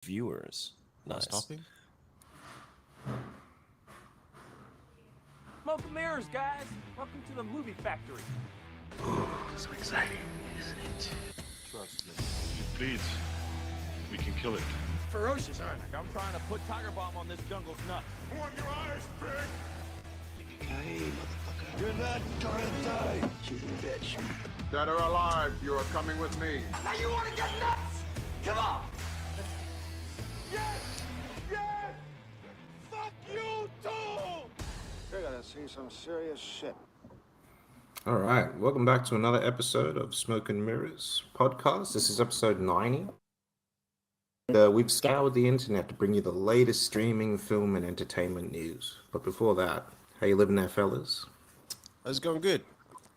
viewers. Not Nice. stopping? Smoke and mirrors, guys. Welcome to the movie factory. So exciting, isn't it? Trust me. It bleeds. We can kill it. Ferocious, aren't I? I'm trying to put Tiger Bomb on this jungle's nuts. Want your eyes, pig? Hey, motherfucker. You're not gonna die, you bitch. Dead or alive, you are coming with me. Now you want to get nuts? Come on! Yes! Yes! Fuck you too! You're gonna see some serious shit. All right, welcome back to another episode of Smoke and Mirrors podcast. This is episode 90. We've scoured the internet to bring you the latest streaming, film, and entertainment news. But before that, how you living there, fellas? It's going good.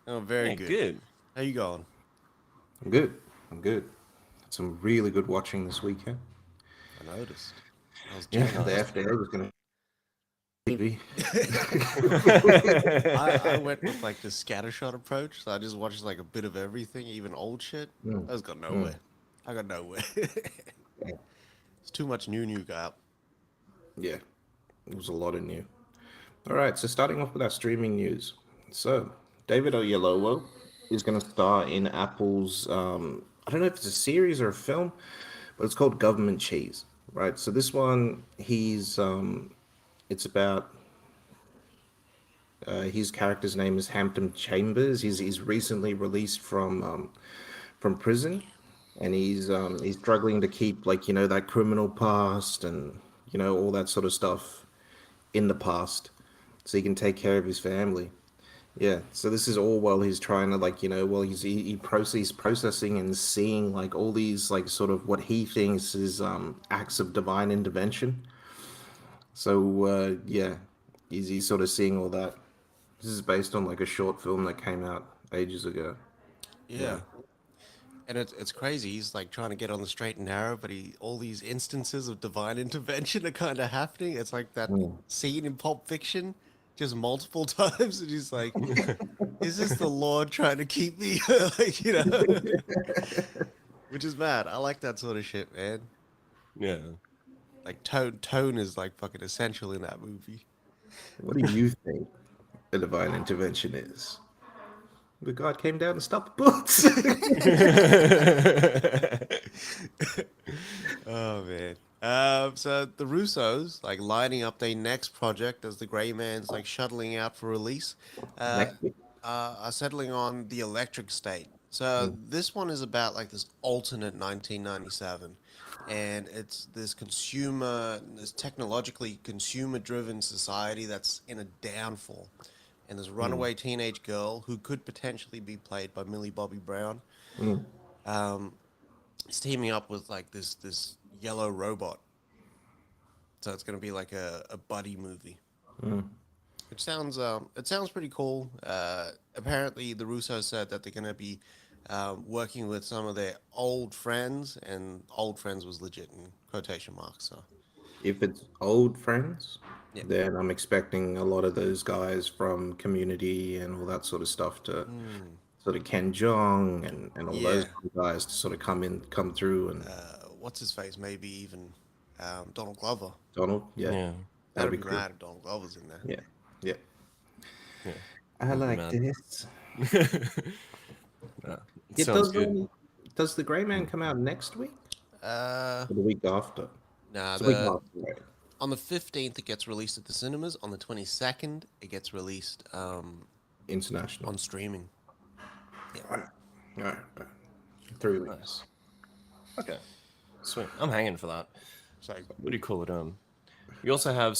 Oh, very Yeah, good. good. How you going? I'm good. I'm good. Had some really good watching this weekend. I noticed. I was Yeah, jealous. the FDA was gonna TV. I went with like the scattershot approach, so I just watched like a bit of everything, even old shit. I just got nowhere. I got nowhere. It's too much new got. Yeah, it was a lot of new. All right, so starting off with our streaming news. So, David Oyelowo is going to star in Apple's, I don't know if it's a series or a film, but it's called Government Cheese, right? So this one, it's about, his character's name is Hampton Chambers. He's recently released from prison, and he's struggling to keep that criminal past and all that sort of stuff in the past, so he can take care of his family. Yeah, so this is all while he's trying to he's processing and seeing all these sort of what he thinks is acts of divine intervention. So yeah, he's sort of seeing all that. This is based on a short film that came out ages ago. Yeah. And it's crazy. He's like trying to get on the straight and narrow, but all these instances of divine intervention are kind of happening. It's like that scene in Pulp Fiction, just multiple times, and he's like, "Is this the Lord trying to keep me?" Which is mad. I like that sort of shit, man. Yeah. Like tone is like fucking essential in that movie. What do you think a divine intervention is? The God came down and stopped the books. Oh man. So the Russos lining up their next project as the Grey Man's shuttling out for release. Next week. Are settling on the Electric State. So this one is about this alternate 1997, and it's this technologically consumer-driven society that's in a downfall. And this runaway teenage girl who could potentially be played by Millie Bobby Brown, is teaming up with this yellow robot. So it's gonna be like a buddy movie. It sounds pretty cool. Apparently the Russos said that they're gonna be working with some of their old friends, and old friends was legit in quotation marks. So If it's old friends, Yeah. then I'm expecting a lot of those guys from Community and all that sort of stuff to sort of Ken Jeong and all those guys to sort of come through and what's his face? Maybe even Donald Glover. Donald, yeah, Yeah. That'd that'd be be cool. mad if Donald Glover's in there. Yeah, yeah. Yeah. I like mad. this. It Yeah, sounds good. does the Grey Man come out next week Uh, or the week after? nah. It's the week after, right? On the 15th, it gets released at the cinemas. On the 22nd, it gets released International. on streaming. All right. 3 weeks. Nice. Okay. Sweet. I'm hanging for that. So What do you call it? We also have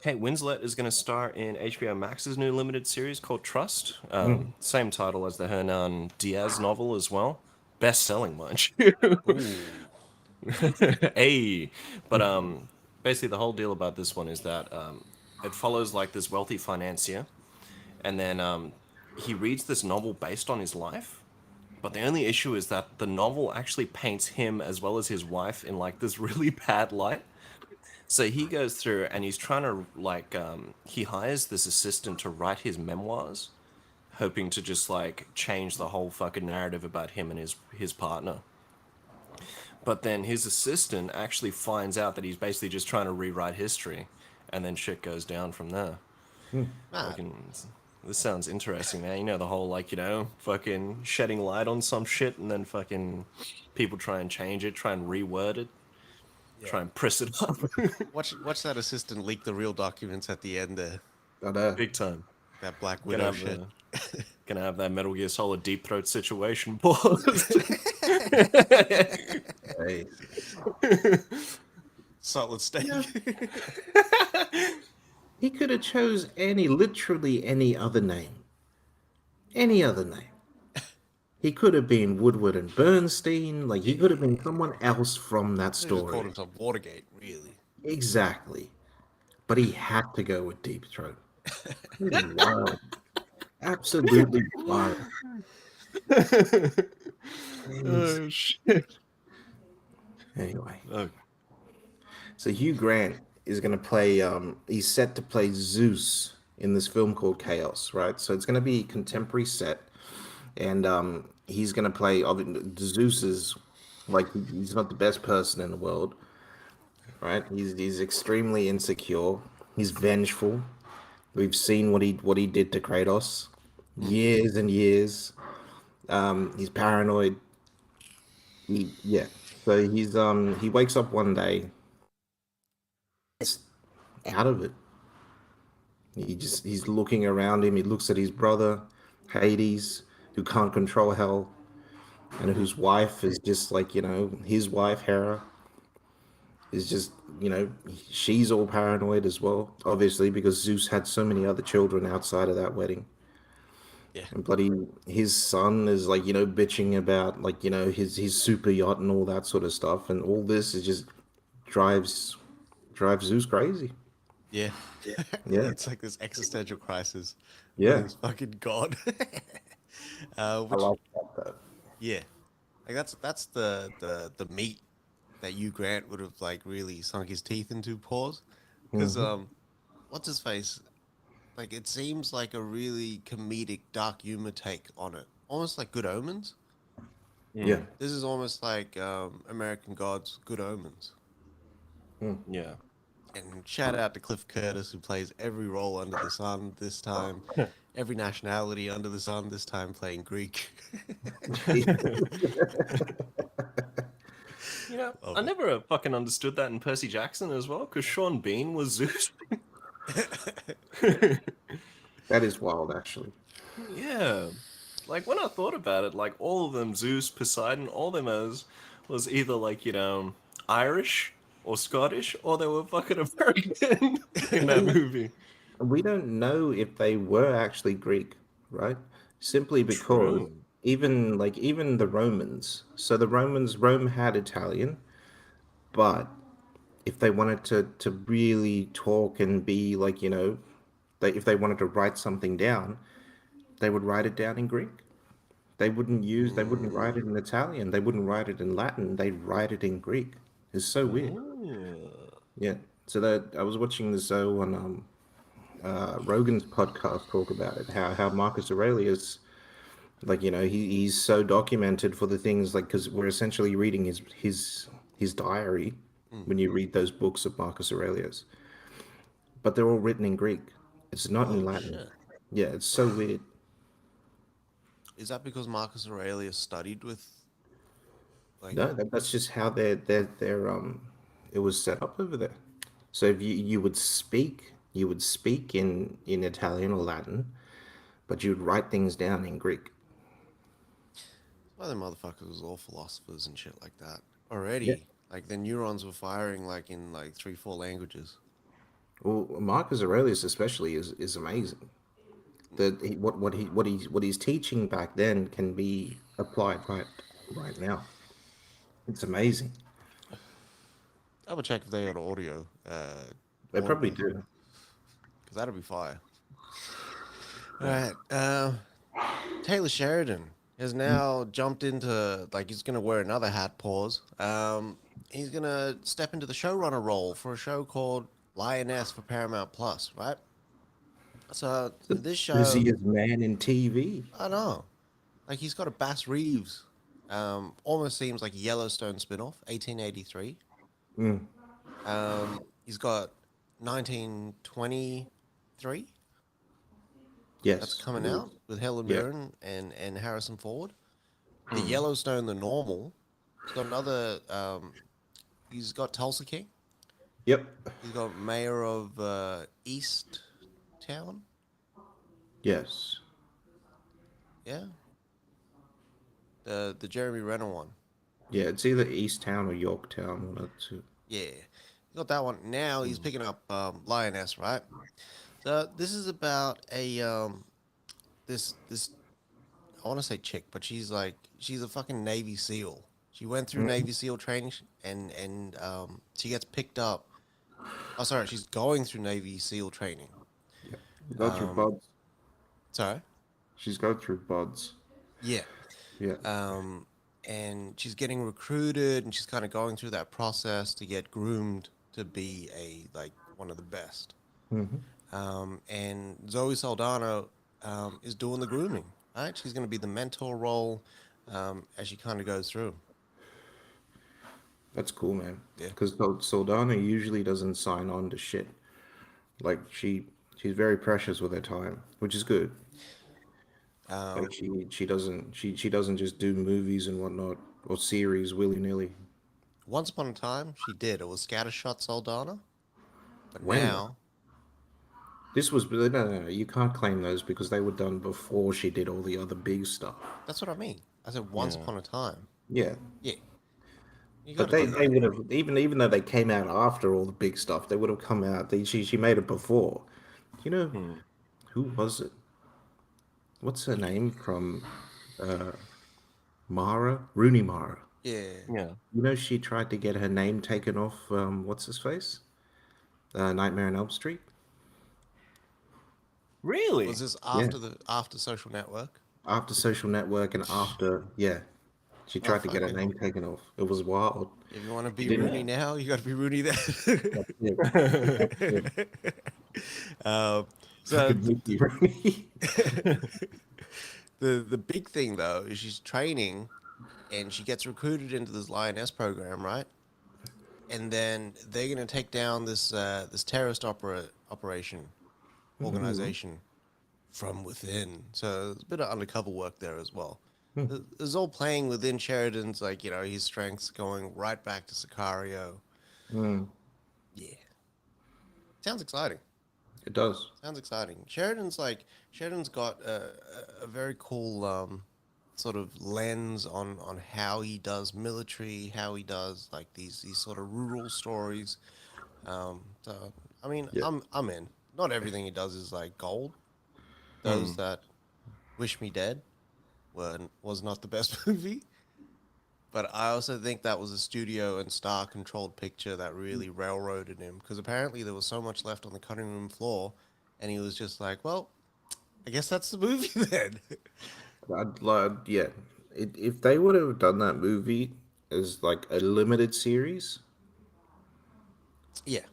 Kate Winslet is going to star in HBO Max's new limited series called Trust. Same title as the Hernan Diaz novel as well. Best-selling, mind you. Hey, but basically the whole deal about this one is that it follows this wealthy financier, and then he reads this novel based on his life. But the only issue is that the novel actually paints him as well as his wife in this really bad light. So he goes through and he's trying to he hires this assistant to write his memoirs, hoping to just change the whole fucking narrative about him and his partner. But then his assistant actually finds out that he's basically just trying to rewrite history, and then shit goes down from there. Ah, Fucking, this sounds interesting, man. You know the whole like fucking shedding light on some shit, and then fucking people try and change it, try and reword it, try and press it up, watch that assistant leak the real documents at the end there. But big time. That Black Gonna Widow have shit. gonna have that Metal Gear Solid Deep Throat situation paused. hey, Solid steak. he could have chose literally any other name. Any other name. He could have been Woodward and Bernstein. Like, he could have been someone else from that They just called story. himself Watergate, really. Exactly. But he had to go with Deep Throat. Wild. Absolutely wild. Oh shit. Anyway. Oh, So Hugh Grant is going to play, he's set to play Zeus in this film called Chaos, right? So it's going to be contemporary set. And he's going to play, Zeus is like, he's not the best person in the world, right? He's extremely insecure. He's vengeful. We've seen what he did to Kratos, years and years. He's paranoid. Yeah. So he wakes up one day, it's out of it. He's looking around him. He looks at his brother, Hades, who can't control hell, and whose wife is just like, his wife, Hera, is just, she's all paranoid as well, obviously, because Zeus had so many other children outside of that wedding. Yeah. And bloody, his son is like, bitching about like, his super yacht and all that sort of stuff. And all this is just drives Zeus crazy. Yeah. Yeah. It's like this existential crisis. Yeah. With his fucking god. I Which, like that though. yeah. Like that's the meat that Hugh Grant would have like really sunk his teeth into, pause. Because what's his face? Like it seems like a really comedic dark humor take on it. Almost like Good Omens. Yeah. This is almost like American Gods, Good Omens. yeah. And shout out to Cliff Curtis, who plays every role under the sun this time, every nationality under the sun this time, playing Greek. I never fucking understood that in Percy Jackson as well, because Sean Bean was Zeus. That is wild, actually. Yeah. Like, when I thought about it, like, all of them, Zeus, Poseidon, all of them was either, like, Irish or Scottish, or they were fucking American in that movie. We don't know if they were actually Greek, right? Simply because True. even the Romans. So Rome had Italian, but if they wanted to really talk and be like, if they wanted to write something down, they would write it down in Greek. They wouldn't write it in Italian. They wouldn't write it in Latin. They'd write it in Greek. It's so weird. Yeah. So that I was watching this on Rogan's podcast talk about it. How Marcus Aurelius, like he's so documented for the things like because we're essentially reading his diary when you read those books of Marcus Aurelius, but they're all written in Greek. It's not in Latin. Shit. Yeah, it's so weird. Is that because Marcus Aurelius studied with? Like, No, that's just how their it was set up over there. So if you would speak in Italian or Latin, but you'd write things down in Greek. well, the motherfuckers was all philosophers and shit like that already. Yeah. Like the neurons were firing like in like 3-4 languages. Well, Marcus Aurelius especially is amazing. What he's teaching back then can be applied right now. It's amazing. I would check if they had audio. They probably do. Because that'd be fire. All right. Taylor Sheridan has now jumped into, like, he's going to wear another hat, pause. He's going to step into the showrunner role for a show called Lioness for Paramount Plus, right? So this show, Busiest man in TV. I know. Like, he's got a Bass Reeves Almost seems like a Yellowstone spin-off, 1883. Mm. He's got 1923 that's Yes. coming out with Helen Yeah. Mirren and Harrison Ford. The Yellowstone, the normal. He's got another. He's got Tulsa King. Yep. He's got Mayor of East Town. Yes. Yeah. The Jeremy Renner one. Yeah, it's either Easttown or Yorktown, one of the two. Yeah. He got that one. Now he's picking up Lioness, right? So this is about a this I want to say chick, but she's a fucking Navy SEAL. She went through Navy SEAL training and she gets picked up. Oh, sorry, she's going through Navy SEAL training. Go through buds. Sorry. She's going through buds. Yeah. Yeah. And she's getting recruited, and she's kind of going through that process to get groomed to be one of the best. And Zoe Saldana is doing the grooming. Right, she's going to be the mentor role as she kind of goes through. That's cool, man. Yeah. Because Saldana usually doesn't sign on to shit. Like she's very precious with her time, which is good. Like she doesn't just do movies and whatnot or series willy nilly. Once upon a time, she did. It was Scattershot Saldana, but When? now This was no. You can't claim those because they were done before she did all the other big stuff. that's what I mean. I said once upon a time. Yeah. Yeah, you But got to they would have even though they came out after all the big stuff, they would have come out. She made it before. You know, who was it? What's her name from Mara? Rooney Mara. Yeah. Yeah. You know, she tried to get her name taken off. What's his face? Nightmare on Elm Street. Really? Was this Yeah. after Social Network? After Social Network and after, yeah, she tried to get her name taken off. It was wild. If you want to be didn't- Rooney now, you got to be Rooney then. So Fucking Mickey Rooney. the big thing though is she's training, and she gets recruited into this Lioness program, right? And then they're gonna take down this terrorist operation organization from within. So there's a bit of undercover work there as well. It's all playing within Sheridan's his strengths, going right back to Sicario. Yeah, sounds exciting. It does. Sounds exciting. Sheridan's got a very cool sort of lens on how he does military, how he does these sort of rural stories. So I mean, Yeah. I'm in. Not everything he does is like gold. Those that Wish Me Dead was not the best movie. But I also think that was a studio and star controlled picture that really railroaded him, because apparently there was so much left on the cutting room floor, and he was just like, well, I guess that's the movie then. I'd love, yeah. If they would have done that movie as like a limited series, Yeah.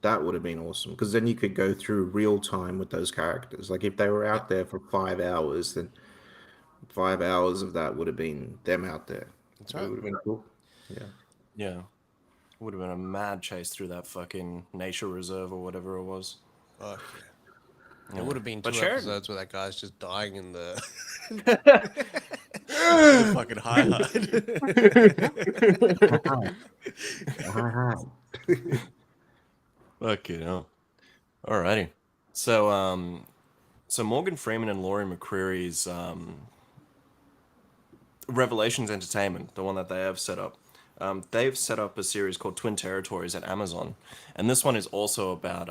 that would have been awesome. Because then you could go through real time with those characters. Like if they were out there for 5 hours, then 5 hours of that would have been them out there. That's It right. would have been cool. Yeah. Yeah. Would have been a mad chase through that fucking nature reserve or whatever it was. Fuck yeah. It would have been two But Sheridan- episodes where that guy's just dying in the, the fucking high hide. Fuck you know. Alrighty. So so Morgan Freeman and Laurie McCreary's Revelations Entertainment, the one that they have set up. They've set up a series called Twin Territories at Amazon, and this one is also about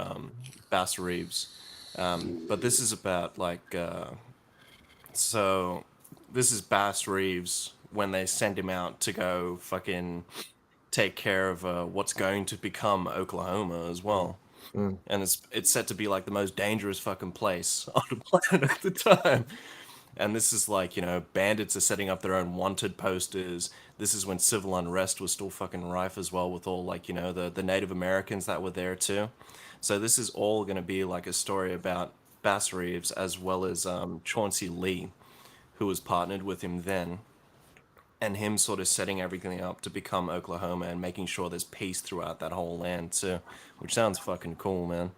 Bass Reeves, but this is about so this is Bass Reeves when they send him out to go fucking take care of what's going to become Oklahoma as well. And it's set to be like the most dangerous fucking place on the planet at the time. And this is bandits are setting up their own wanted posters. This is when civil unrest was still fucking rife as well, with all the Native Americans that were there too. So this is all going to be like a story about Bass Reeves as well as Chauncey Lee, who was partnered with him then. and him sort of setting everything up to become Oklahoma and making sure there's peace throughout that whole land too, which sounds fucking cool, man.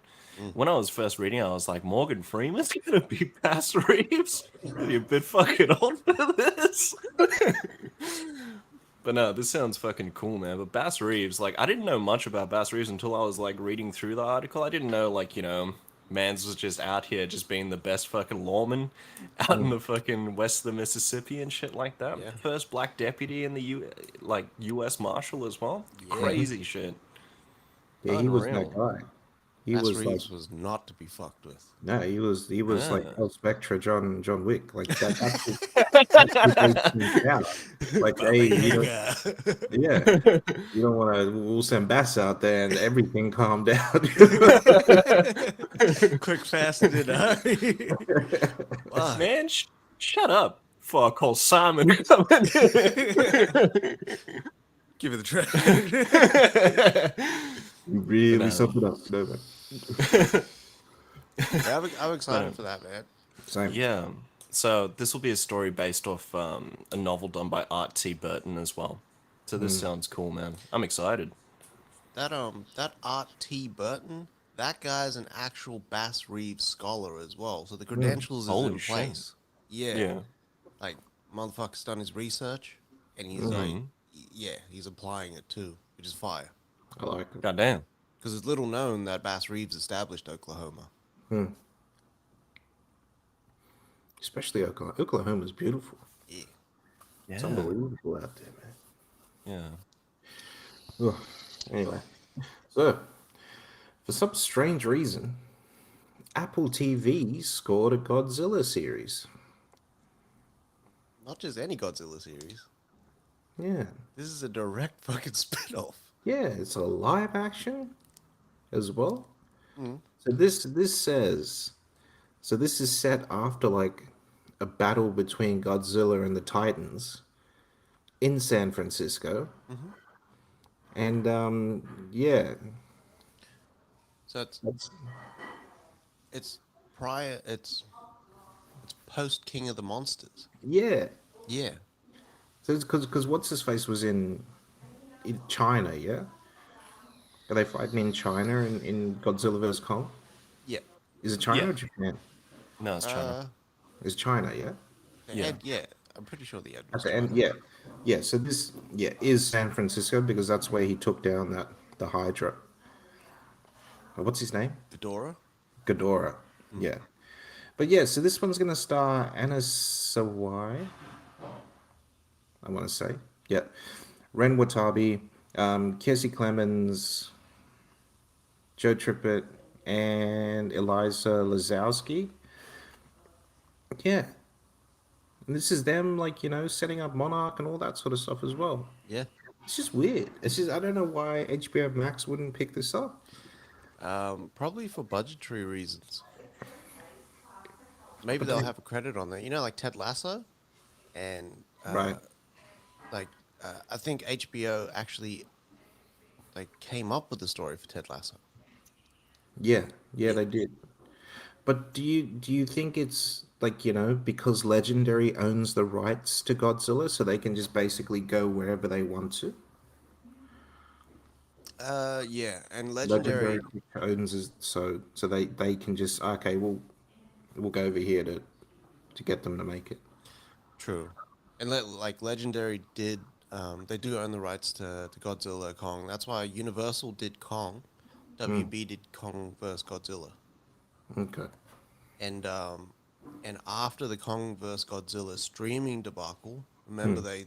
When I was first reading, I was like, Morgan Freeman's gonna be Bass Reeves? Be a bit fucking old for this. But no, this sounds fucking cool, man. But Bass Reeves, like, I didn't know much about Bass Reeves until I was, like, reading through the article. I didn't know, like, Mans was just out here just being the best fucking lawman out in the fucking west of the Mississippi and shit like that. Yeah. First black deputy in the U.S. Marshal as well. Crazy shit. Yeah, he was that Unreal. guy. He Bass was like, Reeves was not to be fucked with. no, he was like Yeah. El Spectre, John Wick, like that. That's who takes things out. Like, hey, you don't want to. We'll send Bass out there and everything calm down. Quick, fast, and in a hurry. Fuck. Man, shut up before I call Simon coming Give it the track. You really No. summed it up. No, man. I'm excited for that, man. Same. Yeah. So this will be a story based off a novel done by Art T. Burton as well. So this sounds cool, man. I'm excited. That Art T. Burton, that guy's an actual Bass Reeves scholar as well. So the credentials is Holy in shit. place. Yeah. Yeah. Like, motherfucker's done his research, and he's like, yeah, he's applying it too, which is fire. I like it. Goddamn. Because it's little known that Bass Reeves established Oklahoma. Especially Oklahoma. Oklahoma's beautiful. Yeah. It's unbelievable out there, man. Yeah. Ugh. Anyway, so for some strange reason, Apple TV scored a Godzilla series. Not just any Godzilla series. Yeah, This is a direct fucking spin-off. yeah, it's a live action as well. So this says, so this is set after like a battle between Godzilla and the Titans in San Francisco, and yeah, So it's prior, it's post King of the Monsters. yeah. Yeah. So it's because what's his face was in China, yeah. Are they fighting in China in Godzilla vs Kong? Yeah. Is it China Yeah. or Japan? No, it's China. It's China, yeah. Yeah. Yeah. I'm pretty sure the end was Okay, and yeah. So this is San Francisco because that's where he took down the Hydra. What's his name? Fedora. Ghidorah. Yeah. But yeah, so this one's gonna star Anna Sawai. I want to say, yeah, Ren Watabe, Casey Clemens, Joe Trippett, and Eliza Lazowski. Yeah. And this is them, like, setting up Monarch and all that sort of stuff as well. Yeah. It's just weird. It's just, I don't know why HBO Max wouldn't pick this up. Probably for budgetary reasons. Maybe they'll have a credit on there. Like Ted Lasso, and Right. I think HBO actually came up with the story for Ted Lasso. Yeah, they did. But do you think it's because Legendary owns the rights to Godzilla, so they can just basically go wherever they want to? Yeah, and Legendary. owns it, so they can just we'll go over here to get them to make it. True, and Legendary did. They do own the rights to Godzilla, Kong. That's why Universal did Kong, WB did Kong vs Godzilla, Okay. and after the Kong vs Godzilla streaming debacle, remember they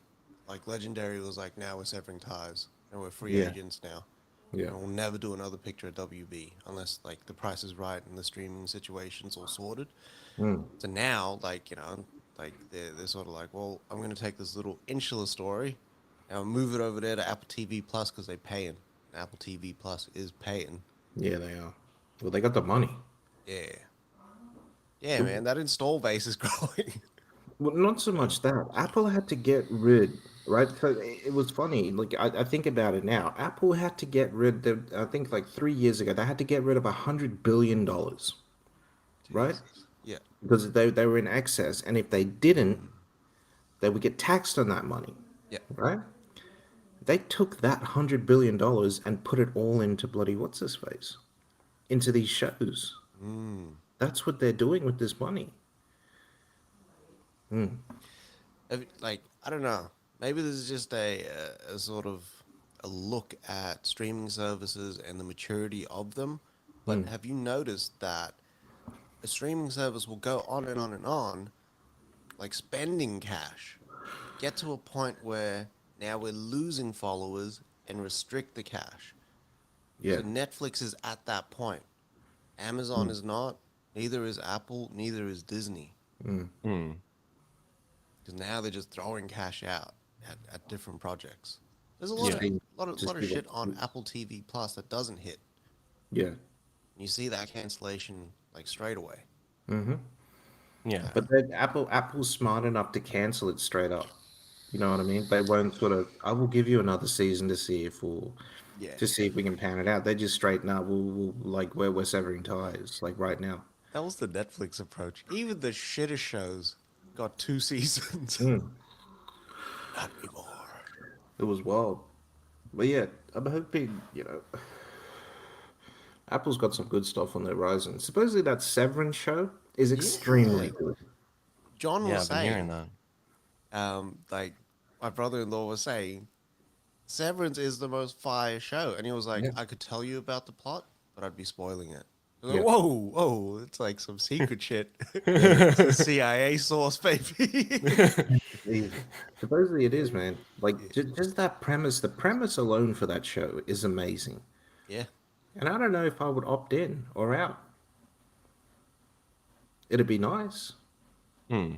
Legendary was like, now we're severing ties and we're free Yeah. agents now. Yeah. And we'll never do another picture of WB unless the price is right and the streaming situation's all sorted. So now they're sort of like, well, I'm going to take this little insular story and I'll move it over there to Apple TV Plus because they're paying. Apple TV Plus is paying. Yeah, they are. Well, they got the money. Yeah. Yeah, man, that install base is growing. Well, not so much that. Apple had to get rid, right? So it was funny. I think about it now. Apple had to get rid of, I think 3 years ago, they had to get rid of $100 billion, right? Yeah. Because they were in excess. And if they didn't, they would get taxed on that money. Yeah. right? They took that $100 billion and put it all into bloody what's his face, into these shows. That's what they're doing with this money. Like, I don't know. Maybe this is just a sort of a look at streaming services and the maturity of them. But have you noticed that a streaming service will go on and on and on, like spending cash, get to a point where now we're losing followers and restrict the cash. Yeah, So Netflix is at that point. Amazon is not. Neither is Apple. Neither is Disney. Mm. Because now they're just throwing cash out at different projects. There's a lot Yeah. of Just do shit that. on Apple TV Plus that doesn't hit. yeah. You see that cancellation like straight away. Yeah. But then Apple's smart enough to cancel it straight up. You know what I mean? They won't sort of. I will give you another season to see if Yeah. we can pan it out. They just straighten up. We'll like we're severing ties like right now. That was the Netflix approach. Even the shittest shows got 2 seasons. Mm. Not anymore. It was wild. But yeah, I'm hoping Apple's got some good stuff on the horizon. Supposedly that Severance show is extremely good. John Yeah, was I've been hearing saying, that. like my brother-in-law was saying, Severance is the most fire show, and he was like, Yeah. I could tell you about the plot, but I'd be spoiling it. I was Yeah. like, whoa, it's like some secret shit. It's a CIA source, baby. Supposedly it is, man. Like just that premise, the premise alone for that show is amazing. Yeah. And I don't know if I would opt in or out. It'd be nice. Hmm.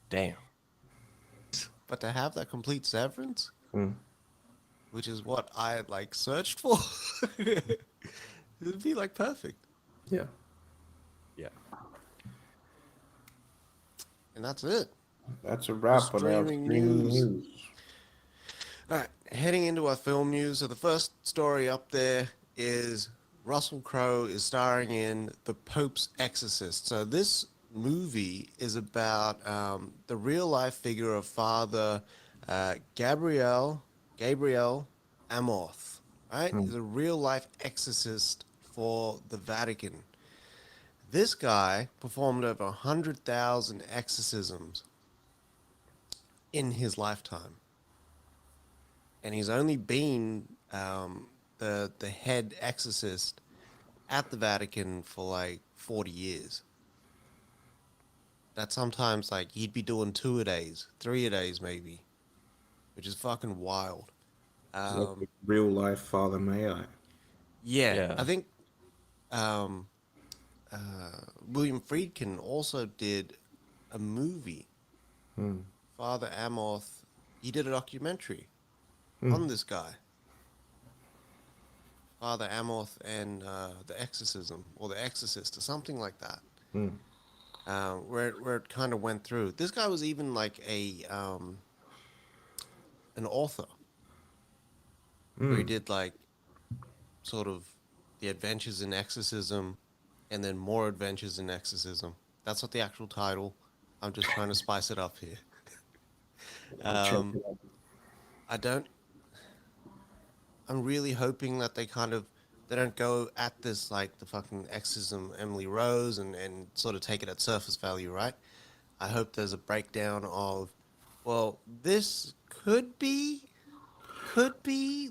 Damn. But to have that complete severance, Mm. which is what I like searched for, it'd be like perfect. Yeah. Yeah. And that's it. That's a wrap on our Streaming streaming news. news. All right, heading into our film news. So the first story up there is Russell Crowe is starring in The Pope's Exorcist. So this movie is about the real life figure of Father Gabriel Amorth. Right, he's a real life exorcist for the Vatican. This guy performed over 100,000 exorcisms in his lifetime. And he's only been the head exorcist at the Vatican for like 40 years. That sometimes like he'd be doing 2 a days, 3 a days maybe, which is fucking wild. Like real life Father May I. Yeah, I think William Friedkin also did a movie. Father Amorth, he did a documentary on this guy. Father Amorth and the Exorcism, or the Exorcist, or something like that. Where it kind of went through. This guy was even like an author. Where he did like sort of the adventures in exorcism and then more adventures in exorcism. That's what the actual title. I'm just trying to spice it up here. I'm really hoping that they don't go at this like the fucking exorcism Emily Rose and sort of take it at surface value, right? I hope there's a breakdown of, well, this could be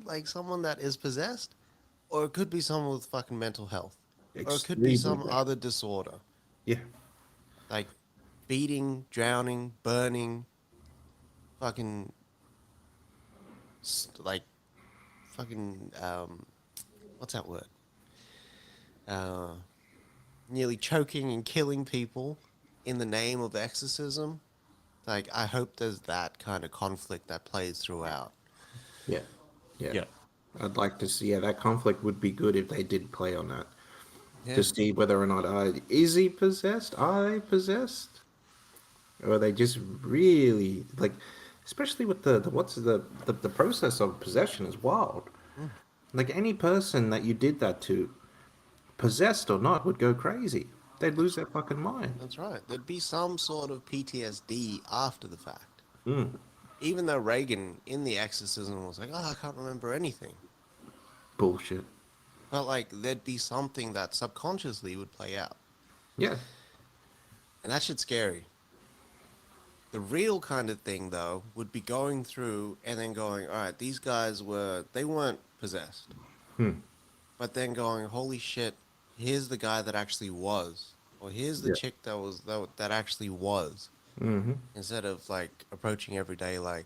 like someone that is possessed, or it could be someone with fucking mental health, or it could be some Extremely bad. other disorder, Yeah. like beating, drowning, burning, fucking what's that word? Nearly choking and killing people in the name of exorcism. Like, I hope there's that kind of conflict that plays throughout. Yeah. Yeah. Yeah. I'd like to see, that conflict would be good if they did play on that. Yeah. To see whether or not, is he possessed? Are they possessed? Or are they just really, like, especially with the process of possession is wild. Like, any person that you did that to, possessed or not, would go crazy. they'd lose their fucking mind. That's right. There'd be some sort of PTSD after the fact. Mm. Even though Reagan in The Exorcism was like, oh, I can't remember anything. Bullshit. But like, there'd be something that subconsciously would play out. Yeah. And that shit's scary. The real kind of thing, though, would be going through and then going, all right, these guys they weren't possessed. But then going, holy shit, here's the guy that actually was. Or here's the chick that actually was. Mm-hmm. Instead of like approaching every day like,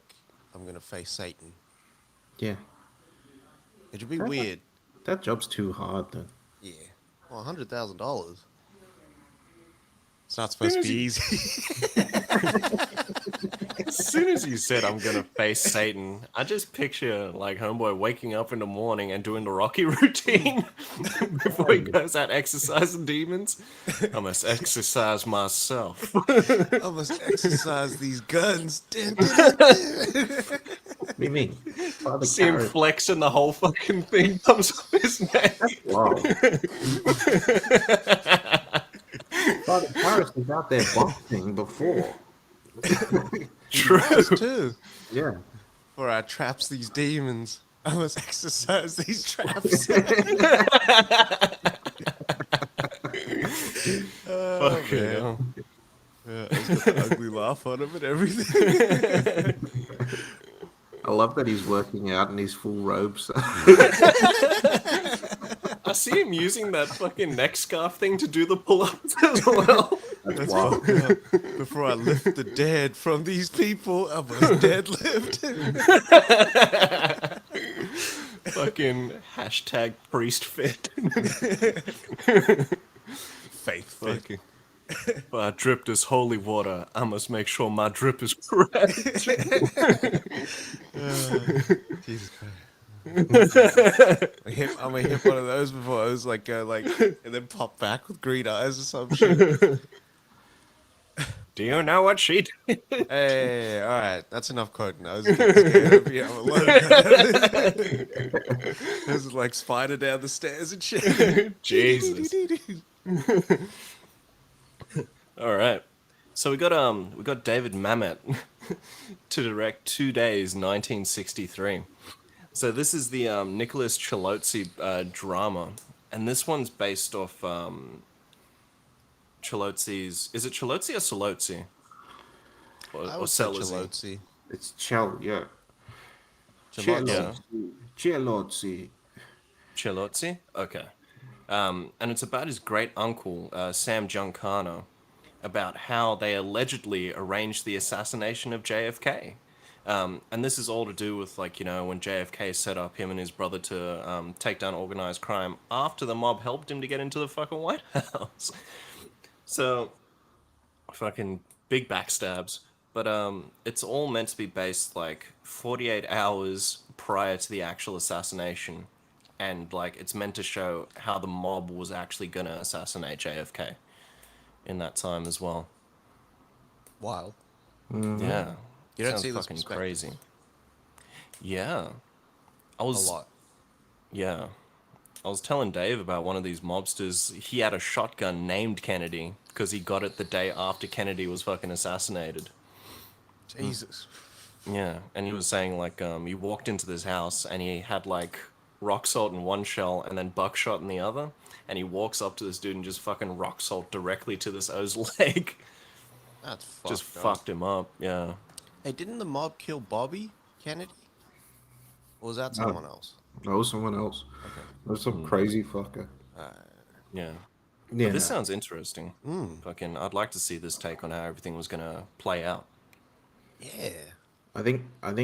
I'm going to face Satan. Yeah. It would be weird. That job's too hard, then. Yeah. Well, $100,000. It's not supposed to be easy. As soon as you said I'm gonna face Satan, I just picture like homeboy waking up in the morning and doing the Rocky routine before he goes out exercising demons. I must exercise myself. I must exercise these guns. What do you mean? Father See him Karras- flex and the whole fucking thing comes off his neck. Wow. Father Karras was out there boxing before. True. Too. Yeah. For I traps these demons. I must exercise these traps. Fucking hell. Yeah, he's got the ugly laugh on him and everything. I love that he's working out in his full robes. I see him using that fucking neck scarf thing to do the pull-ups as well. That's wild. Before I lift the dead from these people, I must deadlift. Fucking hashtag priest fit. Faith fit. Fucking. If I drip this holy water, I must make sure my drip is correct. Jesus Christ. I'm gonna hit one of those before I was like, and then pop back with green eyes or some shit. Do you know what she did? Hey, all right, that's enough quoting. I was getting scared of you. I'm alone. This is like spider down the stairs and shit. Jesus. All right. So we got David Mamet to direct 2 Days, 1963. So this is the Nicholas Chalozzi drama, and this one's based off Chalozzi's. Is it Chalozzi or Solozzi? I Or would say Selazzi? Chalozzi. It's Chal, yeah. Chalozzi. Chalozzi. Chalozzi? Okay. And it's about his great uncle, Sam Giancana, about how they allegedly arranged the assassination of JFK. And this is all to do with, like, you know, when JFK set up him and his brother to take down organized crime after the mob helped him to get into the fucking White House. So, fucking big backstabs. But it's all meant to be based, like, 48 hours prior to the actual assassination. And, like, it's meant to show how the mob was actually going to assassinate JFK in that time as well. Wild. Yeah. You don't Sounds see this fucking perspective. crazy. Yeah. I A was lot. Yeah. I was telling Dave about one of these mobsters. He had a shotgun named Kennedy because he got it the day after Kennedy was fucking assassinated. Jesus. Yeah, and he was saying, like, he walked into this house and he had, like, rock salt in one shell and then buckshot in the other, and he walks up to this dude and just fucking rock salt directly to this O's leg. That's fucked Just up. fucked him up, yeah. Hey, didn't the mob kill Bobby Kennedy? Or was that someone else? That was someone else. That was some crazy fucker. Yeah. Yeah. But this sounds interesting. Fucking, I'd like to see this take on how everything was gonna play out. Yeah. I think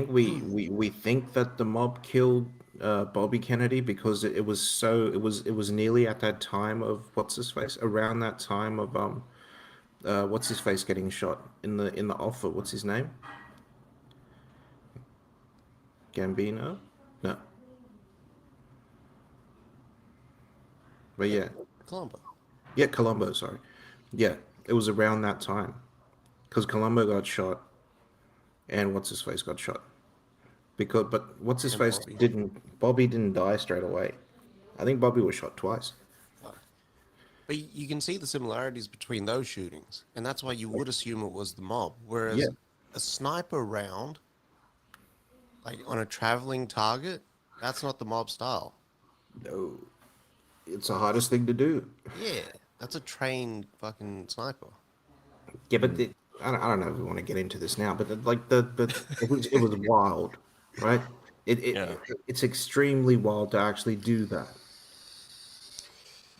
we think that the mob killed Bobby Kennedy because it was nearly at that time of what's his face, around that time of what's his face getting shot in the offer. What's his name? Gambino? No. But yeah. Columbo. Yeah, Colombo, sorry. Yeah, it was around that time. Because Colombo got shot and what's his face got shot. But what's his face Bobby didn't die straight away. I think Bobby was shot twice. But But you can see the similarities between those shootings, and that's why you would assume it was the mob. Yeah. Whereas a sniper round, like on a traveling target, that's not the mob style. No, it's the hardest thing to do. Yeah, that's a trained fucking sniper. Yeah, but I don't know if we want to get into this now, but it was wild, right? Yeah. It's extremely wild to actually do that.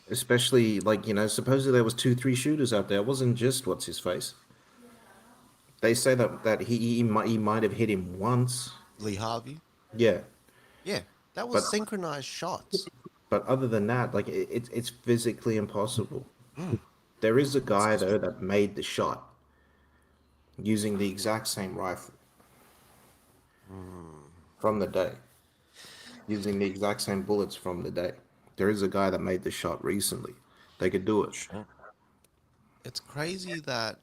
Especially like, supposedly there was two, three shooters out there. It wasn't just what's his face. They say that he might have hit him once. Lee Harvey. Yeah. Yeah, that was But synchronized shots. but other than that, like it's physically impossible. There is a guy though that made the shot using the exact same rifle from the day, using the exact same bullets from the day. There is a guy that made the shot recently. They could do it. It's crazy that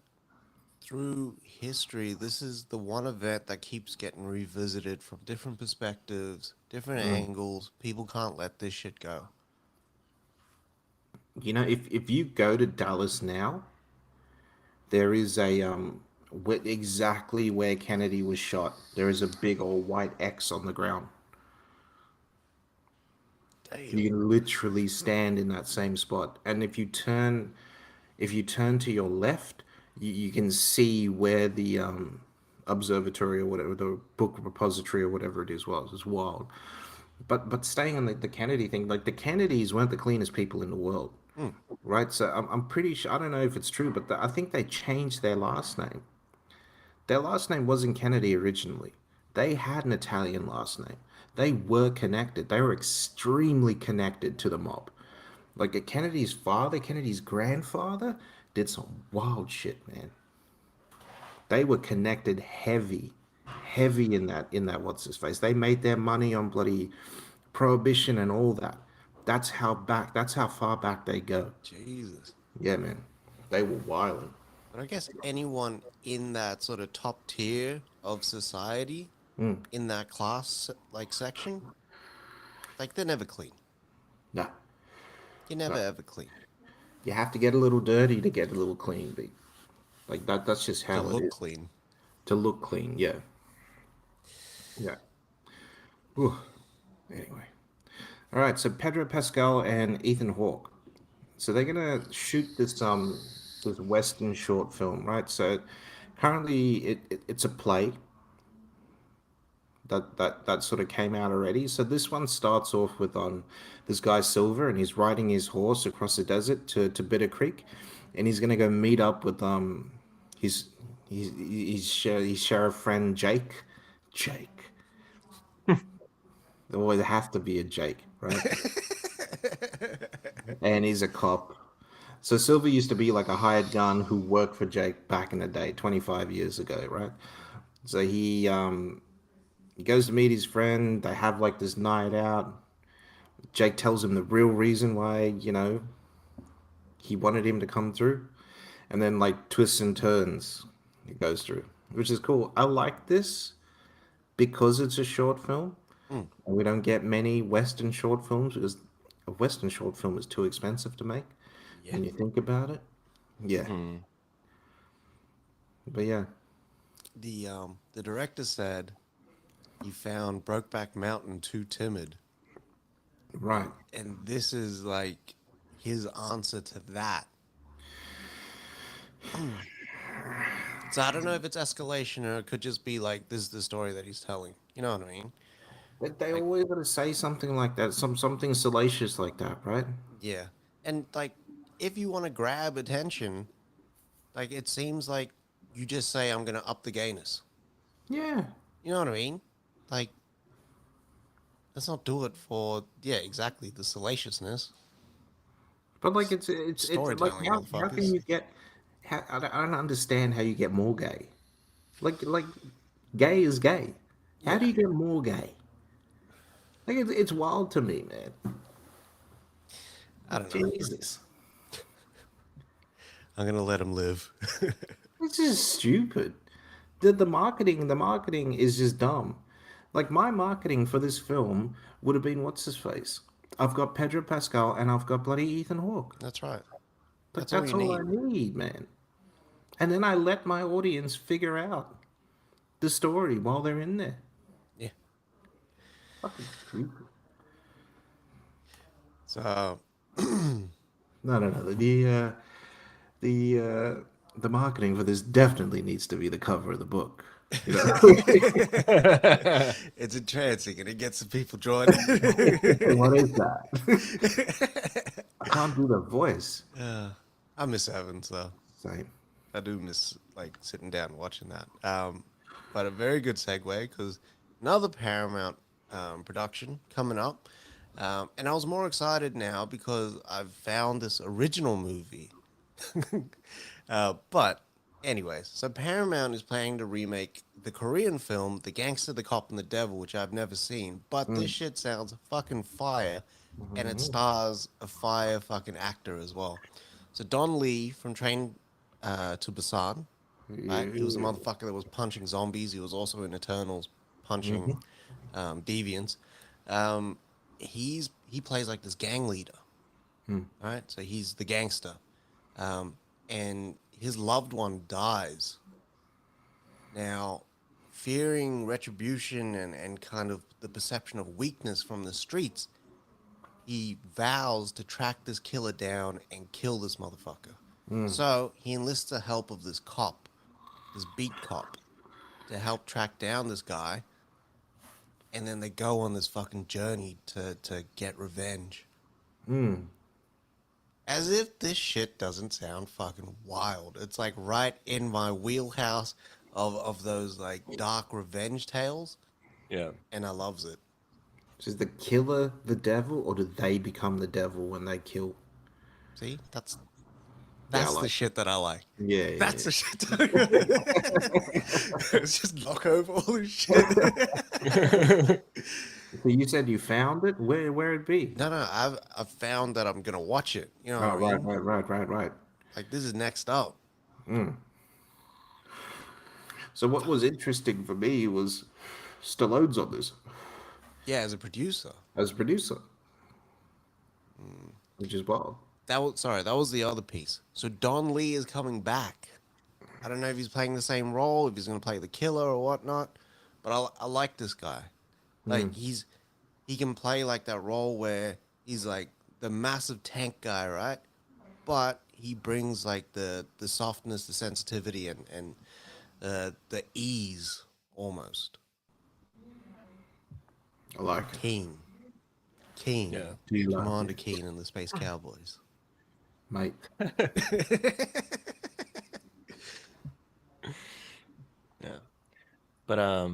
through history, this is the one event that keeps getting revisited from different perspectives, different angles. People can't let this shit go. If you go to Dallas now, there is a exactly where Kennedy was shot. There is a big old white X on the ground. You can literally stand in that same spot, and if you turn to your left, you can see where the observatory or whatever, the book repository or whatever it is was. It's wild. But staying on the Kennedy thing, like the Kennedys weren't the cleanest people in the world, right? So I'm pretty sure, I don't know if it's true, but I think they changed their last name. Their last name wasn't Kennedy originally. They had an Italian last name. They were connected. They were extremely connected to the mob. Like Kennedy's father, Kennedy's grandfather did some wild shit, man. They were connected heavy in that what's his face. They made their money on bloody prohibition and all that. That's how far back they go. Jesus. Yeah, man. They were wilding. But I guess anyone in that sort of top tier of society, in that class like section, like they're never clean. Nah. You're never ever clean. You have to get a little dirty to get a little clean, B. Like that's just To how it look is. clean. To look clean, yeah. Yeah. Whew. Anyway. All right, so Pedro Pascal and Ethan Hawke. So they're gonna shoot this Western short film, right? So currently it's a play that sort of came out already. So this one starts off with this guy Silver, and he's riding his horse across the desert to Bitter Creek, and he's gonna go meet up with his sheriff friend Jake. Jake. There always have to be a Jake, right? And he's a cop. So Silver used to be like a hired gun who worked for Jake back in the day, 25 years ago, right? So he goes to meet his friend. They have like this night out. Jake tells him the real reason why, he wanted him to come through. And then like twists and turns, it goes through, which is cool. I like this because it's a short film. And we don't get many Western short films because a Western short film is too expensive to make. When you think about it. Yeah. But yeah. The director said he found Brokeback Mountain too timid. Right. And this is like his answer to that. So I don't know if it's escalation or it could just be like this is the story that he's telling. You know what I mean? They always gotta say something like that, something salacious like that, right? Yeah. And like if you want to grab attention, like it seems like you just say I'm gonna up the gayness. Yeah. You know what I mean? Like let's not do it for exactly the salaciousness. But like it's like Storytelling, how motherfuckers. can you get? I don't understand how you get more gay. Like gay is gay. How do you get more gay? Like it's wild to me, man. I don't know. Jesus, I'm gonna let him live. it's just stupid. The marketing is just dumb. Like my marketing for this film would have been what's his face. I've got Pedro Pascal and I've got bloody Ethan Hawke. That's right. But That's all that's you all I need. need, man. And then I let my audience figure out the story while they're in there. Yeah. Fucking creepy. So No, no, no. The marketing for this definitely needs to be the cover of the book. You know, it's entrancing and it gets the people joining. what is that? I can't do the voice. I miss Evans though. Same. I do miss like sitting down and watching that. But a very good segue because another Paramount production coming up, and I was more excited now because I've found this original movie. But anyways, so Paramount is planning to remake the Korean film The Gangster, the Cop, and the Devil, which I've never seen. But this shit sounds fucking fire, and it stars a fire fucking actor as well. So Don Lee from Train to Busan, right? He was the motherfucker that was punching zombies. He was also in Eternals punching deviants. He plays like this gang leader, right? So he's the gangster, and his loved one dies. Now, fearing retribution and kind of the perception of weakness from the streets, he vows to track this killer down and kill this motherfucker. So he enlists the help of this cop, this beat cop, to help track down this guy. And then they go on this fucking journey to get revenge. As if this shit doesn't sound fucking wild. It's like right in my wheelhouse of those like dark revenge tales. Yeah. And I loves it. Is the killer the devil, or do they become the devil when they kill? See? That's I the like shit that I like. Yeah, That's the shit. It's just knock over all this shit. So you said you found it? Where it be? No, I've found that I'm gonna watch it. You know Oh, what I mean? right. Like this is next up. So what was interesting for me was Stallone's on this Yeah, as a producer. as a producer, which is wild. That was the other piece. So Don Lee is coming back. I don't know if he's playing the same role, if he's gonna play the killer or whatnot, but I like this guy. Like he can play like that role where he's like the massive tank guy, right? But he brings like the softness, the sensitivity, and the ease almost. I like it. Keen. Yeah. Do you like Commander Keen and the Space Cowboys. Mate. Yeah. But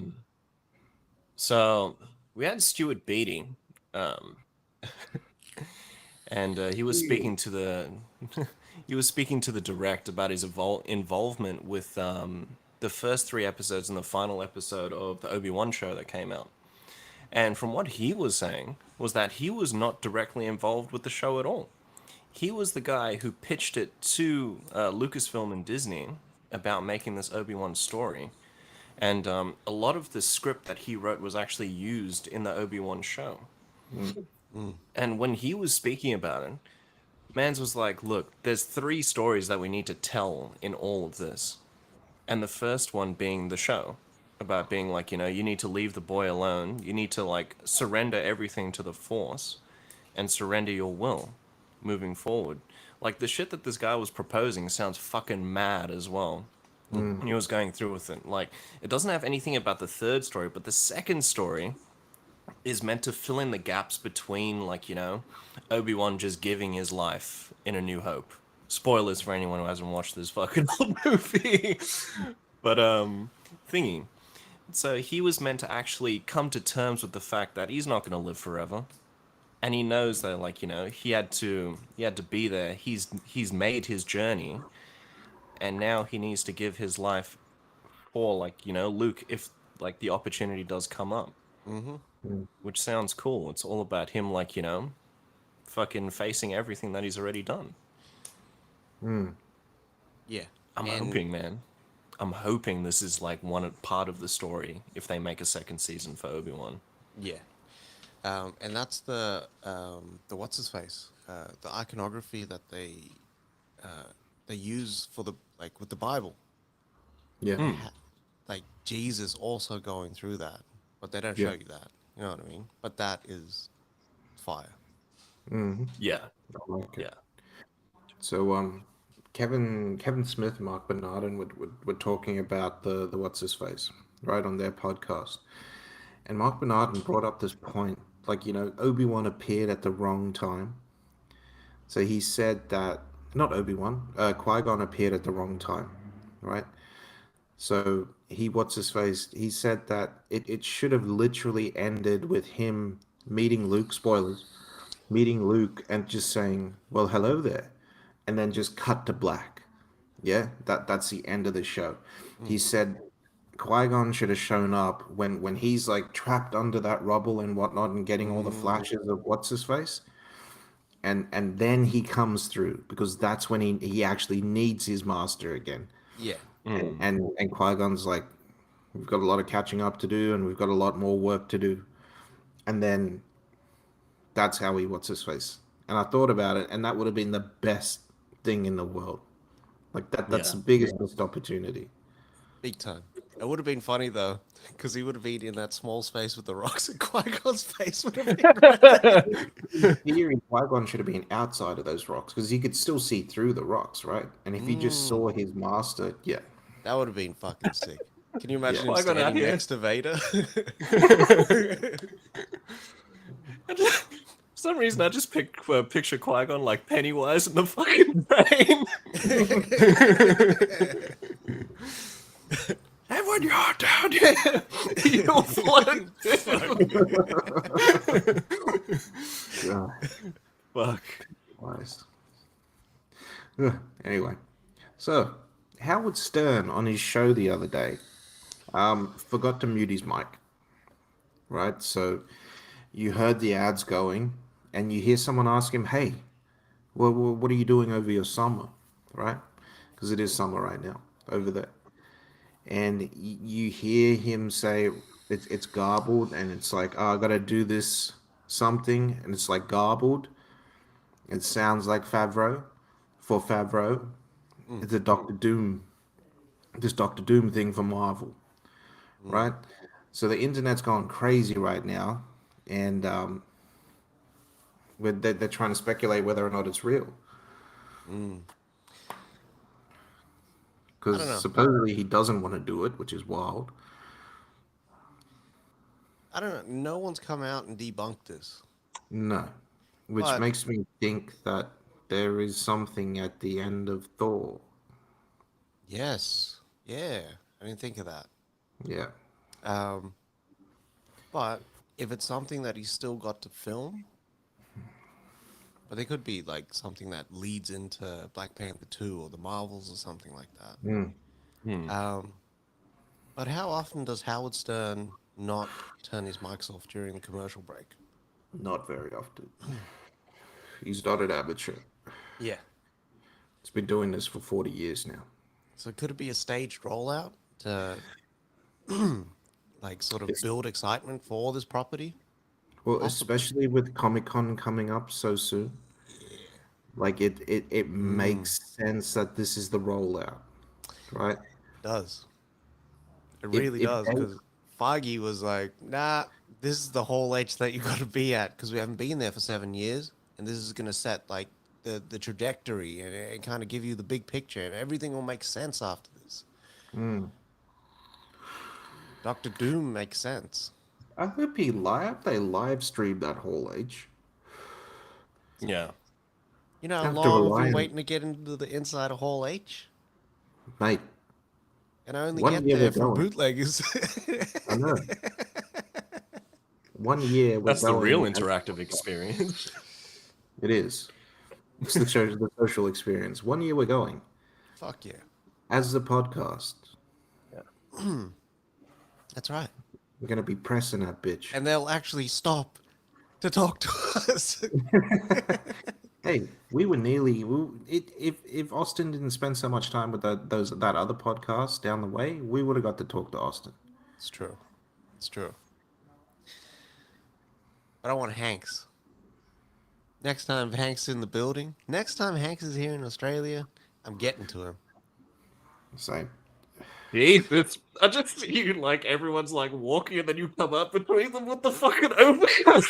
so we had Stuart Beattie, and he was speaking to the he was speaking to the direct about his involvement with the first 3 episodes and the final episode of the Obi-Wan show that came out. And from what he was saying was that he was not directly involved with the show at all. He was the guy who pitched it to Lucasfilm and Disney about making this Obi-Wan story. And a lot of the script that he wrote was actually used in the Obi-Wan show. And when he was speaking about it, Mans was like, look, there's 3 stories that we need to tell in all of this. And the first one being the show, about being like, you know, you need to leave the boy alone. You need to, like, surrender everything to the Force and surrender your will moving forward. Like, the shit that this guy was proposing sounds fucking mad as well. When he was going through with it. Like, it doesn't have anything about the third story, but the second story is meant to fill in the gaps between, like, you know, Obi-Wan just giving his life in A New Hope. Spoilers for anyone who hasn't watched this fucking old movie. But, thingy. So he was meant to actually come to terms with the fact that he's not going to live forever. And he knows that, like, you know, he had to be there. He's made his journey. And now he needs to give his life for, like, you know, Luke, if, like, the opportunity does come up. Which sounds cool. It's all about him, like, you know, fucking facing everything that he's already done. Yeah. I'm hoping, man. I'm hoping this is, like, one part of the story if they make a second season for Obi-Wan. Yeah. And that's the what's his face? The iconography that they they use for the like with the Bible. Yeah. Like Jesus also going through that, but they don't Yeah. show you that. You know what I mean? But that is fire. Yeah, I like it. yeah. So Kevin Smith and Mark Bernardin were talking about the what's his face, right, on their podcast. And Mark Bernardin brought up this point, like, Obi-Wan appeared at the wrong time. So he said that, not Obi-Wan, Qui-Gon appeared at the wrong time, right? So what's his face, he said that it should have literally ended with him meeting Luke, spoilers, meeting Luke and just saying, well, hello there, and then just cut to black. Yeah, that's the end of the show. He said Qui-Gon should have shown up when he's like trapped under that rubble and whatnot and getting all the flashes of what's his face. And then he comes through because that's when he actually needs his master again. Yeah. And Qui-Gon's like, we've got a lot of catching up to do and we've got a lot more work to do. And then that's how he what's his face. And I thought about it, and that would have been the best thing in the world. Like that's Yeah. the biggest missed opportunity. Big time. It would have been funny though, because he would have been in that small space with the rocks, and Qui-Gon's face would have been right there. In theory, Qui-Gon should have been outside of those rocks because he could still see through the rocks, right? And if he just saw his master, yeah. That would have been fucking sick. Can you imagine him Qui-Gon out standing here. next to Vader? For some reason, I just picture Qui-Gon like Pennywise in the fucking rain. Have one yard down here. You'll float. Yeah. Fuck. Wise. Anyway, so Howard Stern on his show the other day forgot to mute his mic. Right, so you heard the ads going, and you hear someone ask him, "Hey, well, what are you doing over your summer?" Right, because it is summer right now over there, and you hear him say it's garbled, and it's like, "Oh, I gotta do this something," and it's like garbled. It sounds like Favreau. For Favreau, it's a Doctor Doom, this Doctor Doom thing for Marvel, right? So the internet's gone crazy right now, and they're trying to speculate whether or not it's real. I don't know. Because supposedly he doesn't want to do it, which is wild. I don't know. No one's come out and debunked this. No, which But- makes me think that there is something at the end of Thor. Yes. Yeah. I didn't think of that. Yeah. But if it's something that he's still got to film, but it could be like something that leads into Black Panther 2 or the Marvels or something like that. But how often does Howard Stern not turn his mics off during the commercial break? Not very often. He's not an amateur. Yeah. He's been doing this for 40 years now. So could it be a staged rollout to like sort of build excitement for this property? Well, especially with Comic-Con coming up so soon. Like it makes sense that this is the rollout, right? It does. It If- really if does, they- because Feige was like, nah, this is the whole H that you got to be at, because we haven't been there for 7 years, and this is going to set like the trajectory and kind of give you the big picture, and everything will make sense after this. Doctor Doom makes sense. I hope they live stream that whole age. Yeah. You know how Have to long rely we've on- been waiting to get into the inside of Hall H? Mate, And I only One get year there we're from going. bootleggers. I know. 1 year we're That's the real going- interactive experience. It is. It's the social experience. 1 year we're going. Fuck yeah. As the podcast. That's right. We're gonna be pressing that bitch. And they'll actually stop to talk to us. Hey, we were nearly. If Austin didn't spend so much time with that other podcast down the way, we would have got to talk to Austin. It's true. It's true. But I want Hanks. Next time Hank's in the building, next time Hanks is here in Australia, I'm getting to him. Same. Jesus, I just see you like everyone's like walking and then you come up between them with the fucking overcoat.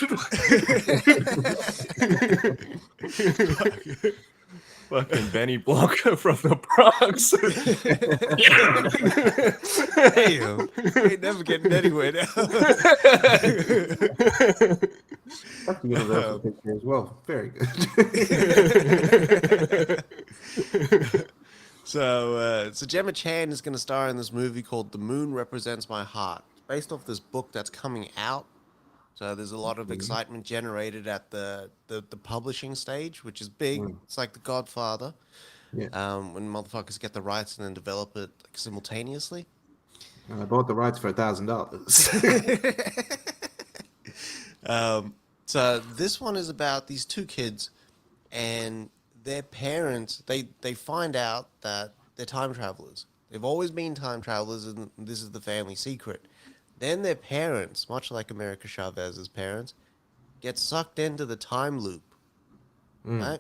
Fucking Benny Blocker from the Bronx. Damn, ain't never getting anywhere now. That's a universal picture as well. Very good. So Gemma Chan is going to star in this movie called The Moon Represents My Heart, based off this book that's coming out. So there's a lot of excitement generated at the publishing stage, which is big. It's like The Godfather, when motherfuckers get the rights and then develop it like, simultaneously. And I bought the rights for $1,000. So this one is about these two kids and their parents. They find out that they're time travelers. They've always been time travelers, and this is the family secret. Then their parents, much like America Chavez's parents, get sucked into the time loop, right?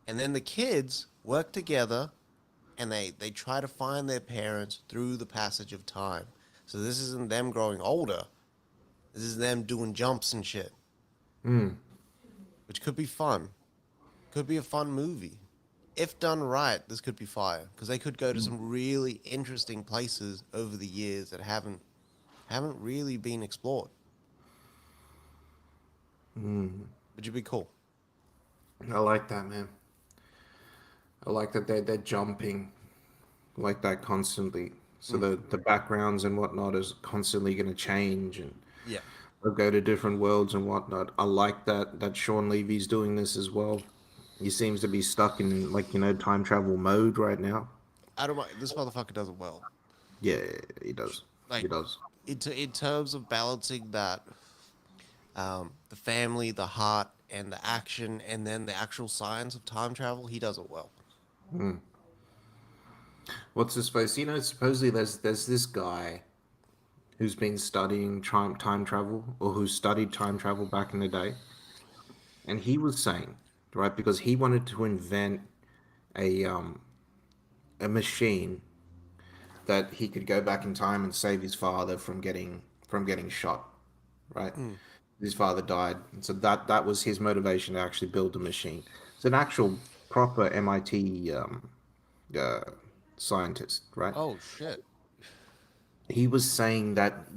And then the kids work together, and they try to find their parents through the passage of time. So this isn't them growing older. This is them doing jumps and shit. Which could be fun. Could be a fun movie. If done right, this could be fire. Because they could go to some really interesting places over the years that haven't really been explored. Would you be cool? I like that, man. I like that they're jumping like that constantly. So the backgrounds and whatnot is constantly going to change, and Yeah. they'll go to different worlds and whatnot. I like that Sean Levy's doing this as well. He seems to be stuck in time travel mode right now. I don't mind. This motherfucker does it well. Yeah, he does. Like, He does. In terms of balancing that, the family, the heart, and the action, and then the actual science of time travel, he does it well. What's this supposed? Supposedly there's this guy who's been studying time travel, or who studied time travel back in the day, and he was saying, right, because he wanted to invent a machine that he could go back in time and save his father from getting shot, right? His father died, and so that was his motivation to actually build the machine. It's an actual proper MIT scientist, right? Oh shit! He was saying that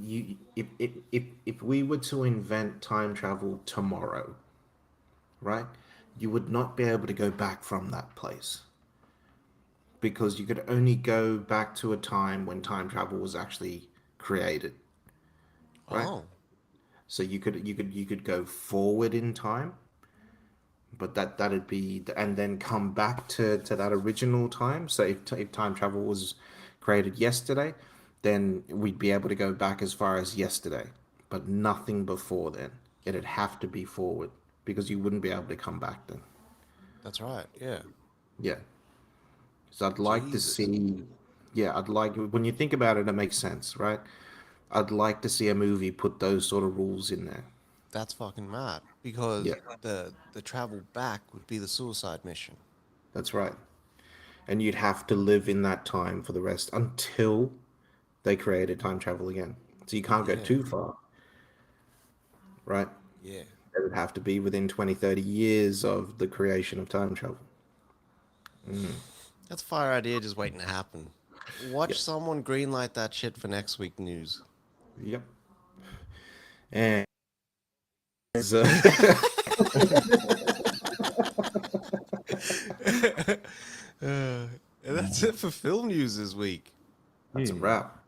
if we were to invent time travel tomorrow, right, you would not be able to go back from that place, because you could only go back to a time when time travel was actually created, right? Oh, So you could go forward in time, but that'd be, and then come back to that original time. So if time travel was created yesterday, then we'd be able to go back as far as yesterday, but nothing before then. It'd have to be forward, because you wouldn't be able to come back then. that's right. Yeah. Yeah. So I'd like to see, when you think about it, it makes sense, right? I'd like to see a movie put those sort of rules in there. That's fucking mad, because Yeah. the travel back would be the suicide mission. That's right. And you'd have to live in that time for the rest until they created time travel again. So you can't go too far, right? Yeah. It would have to be within 20, 30 years of the creation of time travel. That's a fire idea just waiting to happen. Watch someone greenlight that shit for next week news. Yep. And And that's it for film news this week. that's a wrap.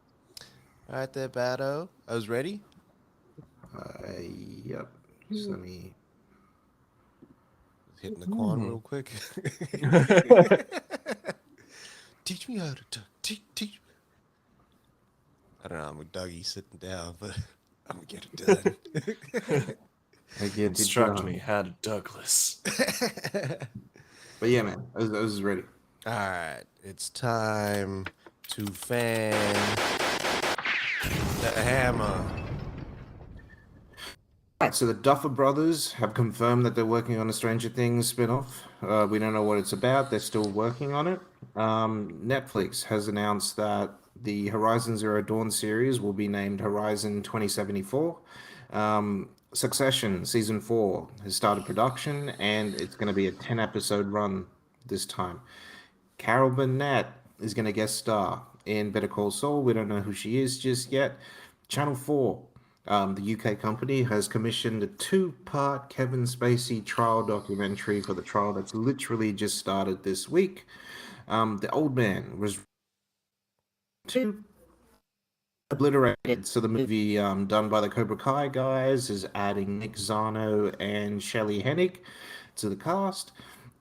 All right there, Bado. I was ready. Yep. Just let me. Hitting the quan real quick. Teach me how to duck. Teach. I don't know. I'm a Dougie sitting down, but I'm gonna get it done. Instruct me how to Douglas. But yeah, man, I was ready. All right, it's time to fan the hammer. Right, so the Duffer Brothers have confirmed that they're working on a Stranger Things spin-off. We don't know what it's about. They're still working on it. Netflix has announced that the Horizon Zero Dawn series will be named Horizon 2074. Succession Season 4 has started production, and it's going to be a 10-episode run this time. Carol Burnett is going to guest star in Better Call Saul. We don't know who she is just yet. Channel 4, the UK company, has commissioned a two-part Kevin Spacey trial documentary for the trial that's literally just started this week. The Old Man was too obliterated. So the movie done by the Cobra Kai guys is adding Nick Zano and Shelley Hennig to the cast.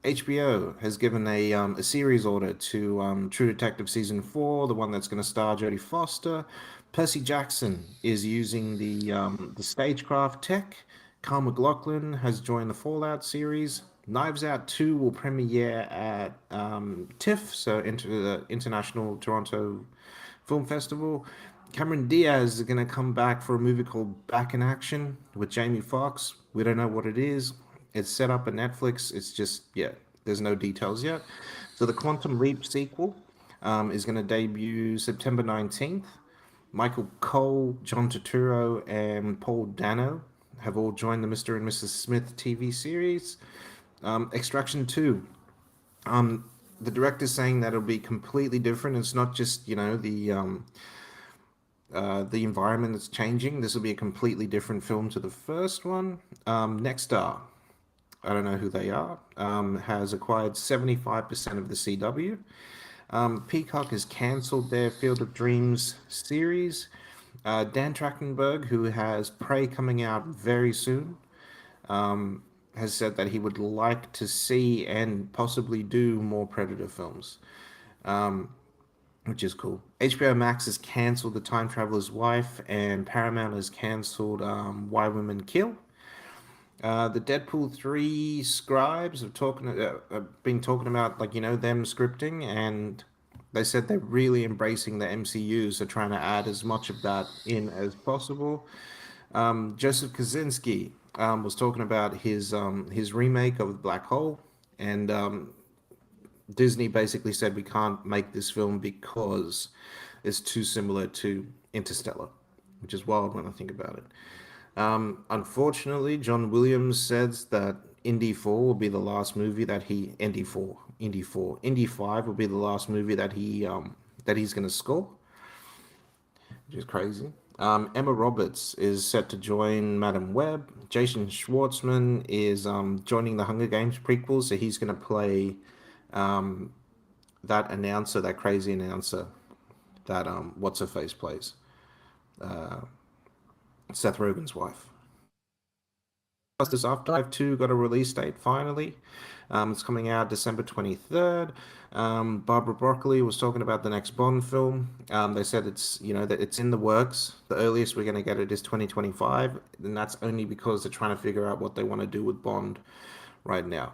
HBO has given a series order to True Detective Season 4, the one that's going to star Jodie Foster. Percy Jackson is using the stagecraft tech. Kyle MacLachlan has joined the Fallout series. Knives Out 2 will premiere at TIFF, so into the International Toronto Film Festival. Cameron Diaz is going to come back for a movie called Back in Action with Jamie Foxx. We don't know what it is. It's set up at Netflix. It's just, yeah, there's no details yet. So the Quantum Leap sequel is going to debut September 19th. Michael Cole, John Turturro, and Paul Dano have all joined the Mr. and Mrs. Smith TV series. Extraction 2. The director's saying that it'll be completely different. It's not just, the environment that's changing. This will be a completely different film to the first one. Nexstar, I don't know who they are, has acquired 75% of the CW. Peacock has cancelled their Field of Dreams series. Dan Trachtenberg, who has Prey coming out very soon, has said that he would like to see and possibly do more Predator films, which is cool. HBO Max has cancelled The Time Traveler's Wife, and Paramount has cancelled Why Women Kill. The Deadpool 3 scribes have been talking about, them scripting, and they said they're really embracing the MCU, so trying to add as much of that in as possible. Joseph Kosinski was talking about his remake of Black Hole, and Disney basically said we can't make this film because it's too similar to Interstellar, which is wild when I think about it. Unfortunately, John Williams says that Indy 4 will be the last movie that Indy 5 will be the last movie that he's going to score, which is crazy. Emma Roberts is set to join Madam Web. Jason Schwartzman is joining the Hunger Games prequel, so he's going to play that crazy announcer that what's her face plays, Seth Rogen's wife. This Afterlife 2 got a release date finally. It's coming out December 23rd. Barbara Broccoli was talking about the next Bond film. They said that it's in the works. The earliest we're going to get it is 2025, and that's only because they're trying to figure out what they want to do with Bond right now.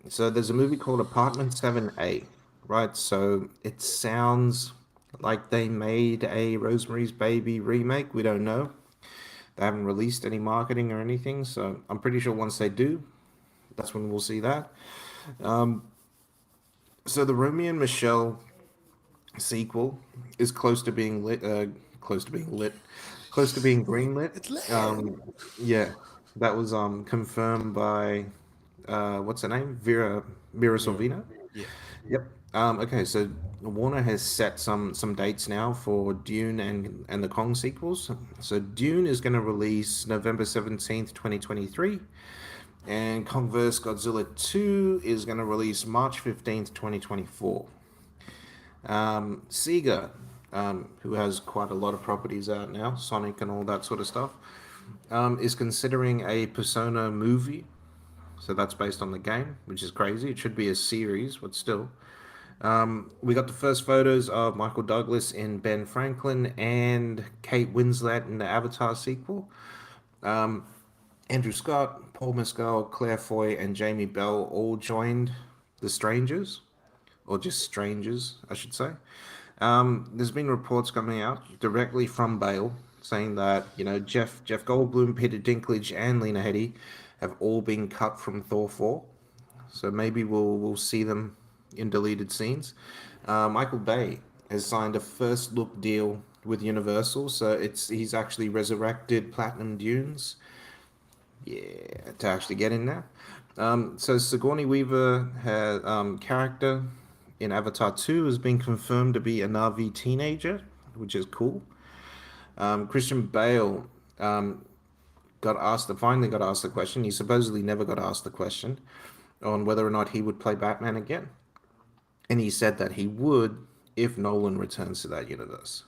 So there's a movie called Apartment 7A, right? So it sounds like they made a Rosemary's Baby remake. We don't know. They haven't released any marketing or anything, so I'm pretty sure once they do, that's when we'll see that. So the Romeo and Michelle sequel is close to being greenlit. It's lit. Yeah, that was confirmed by what's her name? Mira Sorvino. Yeah. Yep. Okay, so Warner has set some dates now for Dune and the Kong sequels. So Dune is going to release November 17th, 2023. And Kong vs. Godzilla 2 is going to release March 15th, 2024. Sega, who has quite a lot of properties out now, Sonic and all that sort of stuff, is considering a Persona movie. So that's based on the game, which is crazy. It should be a series, but still. We got the first photos of Michael Douglas in Ben Franklin and Kate Winslet in the Avatar sequel. Andrew Scott, Paul Mescal, Claire Foy, and Jamie Bell all joined The Strangers, or just Strangers, I should say. There's been reports coming out directly from Bale saying that Jeff Goldblum, Peter Dinklage, and Lena Headey have all been cut from Thor 4. So maybe we'll see them in deleted scenes. Michael Bay has signed a first look deal with Universal, so he's actually resurrected Platinum Dunes. Yeah, to actually get in there. So Sigourney Weaver has character in Avatar 2 has been confirmed to be a Na'vi teenager, which is cool. Christian Bale finally got asked the question. He supposedly never got asked the question on whether or not he would play Batman again, and he said that he would if Nolan returns to that universe.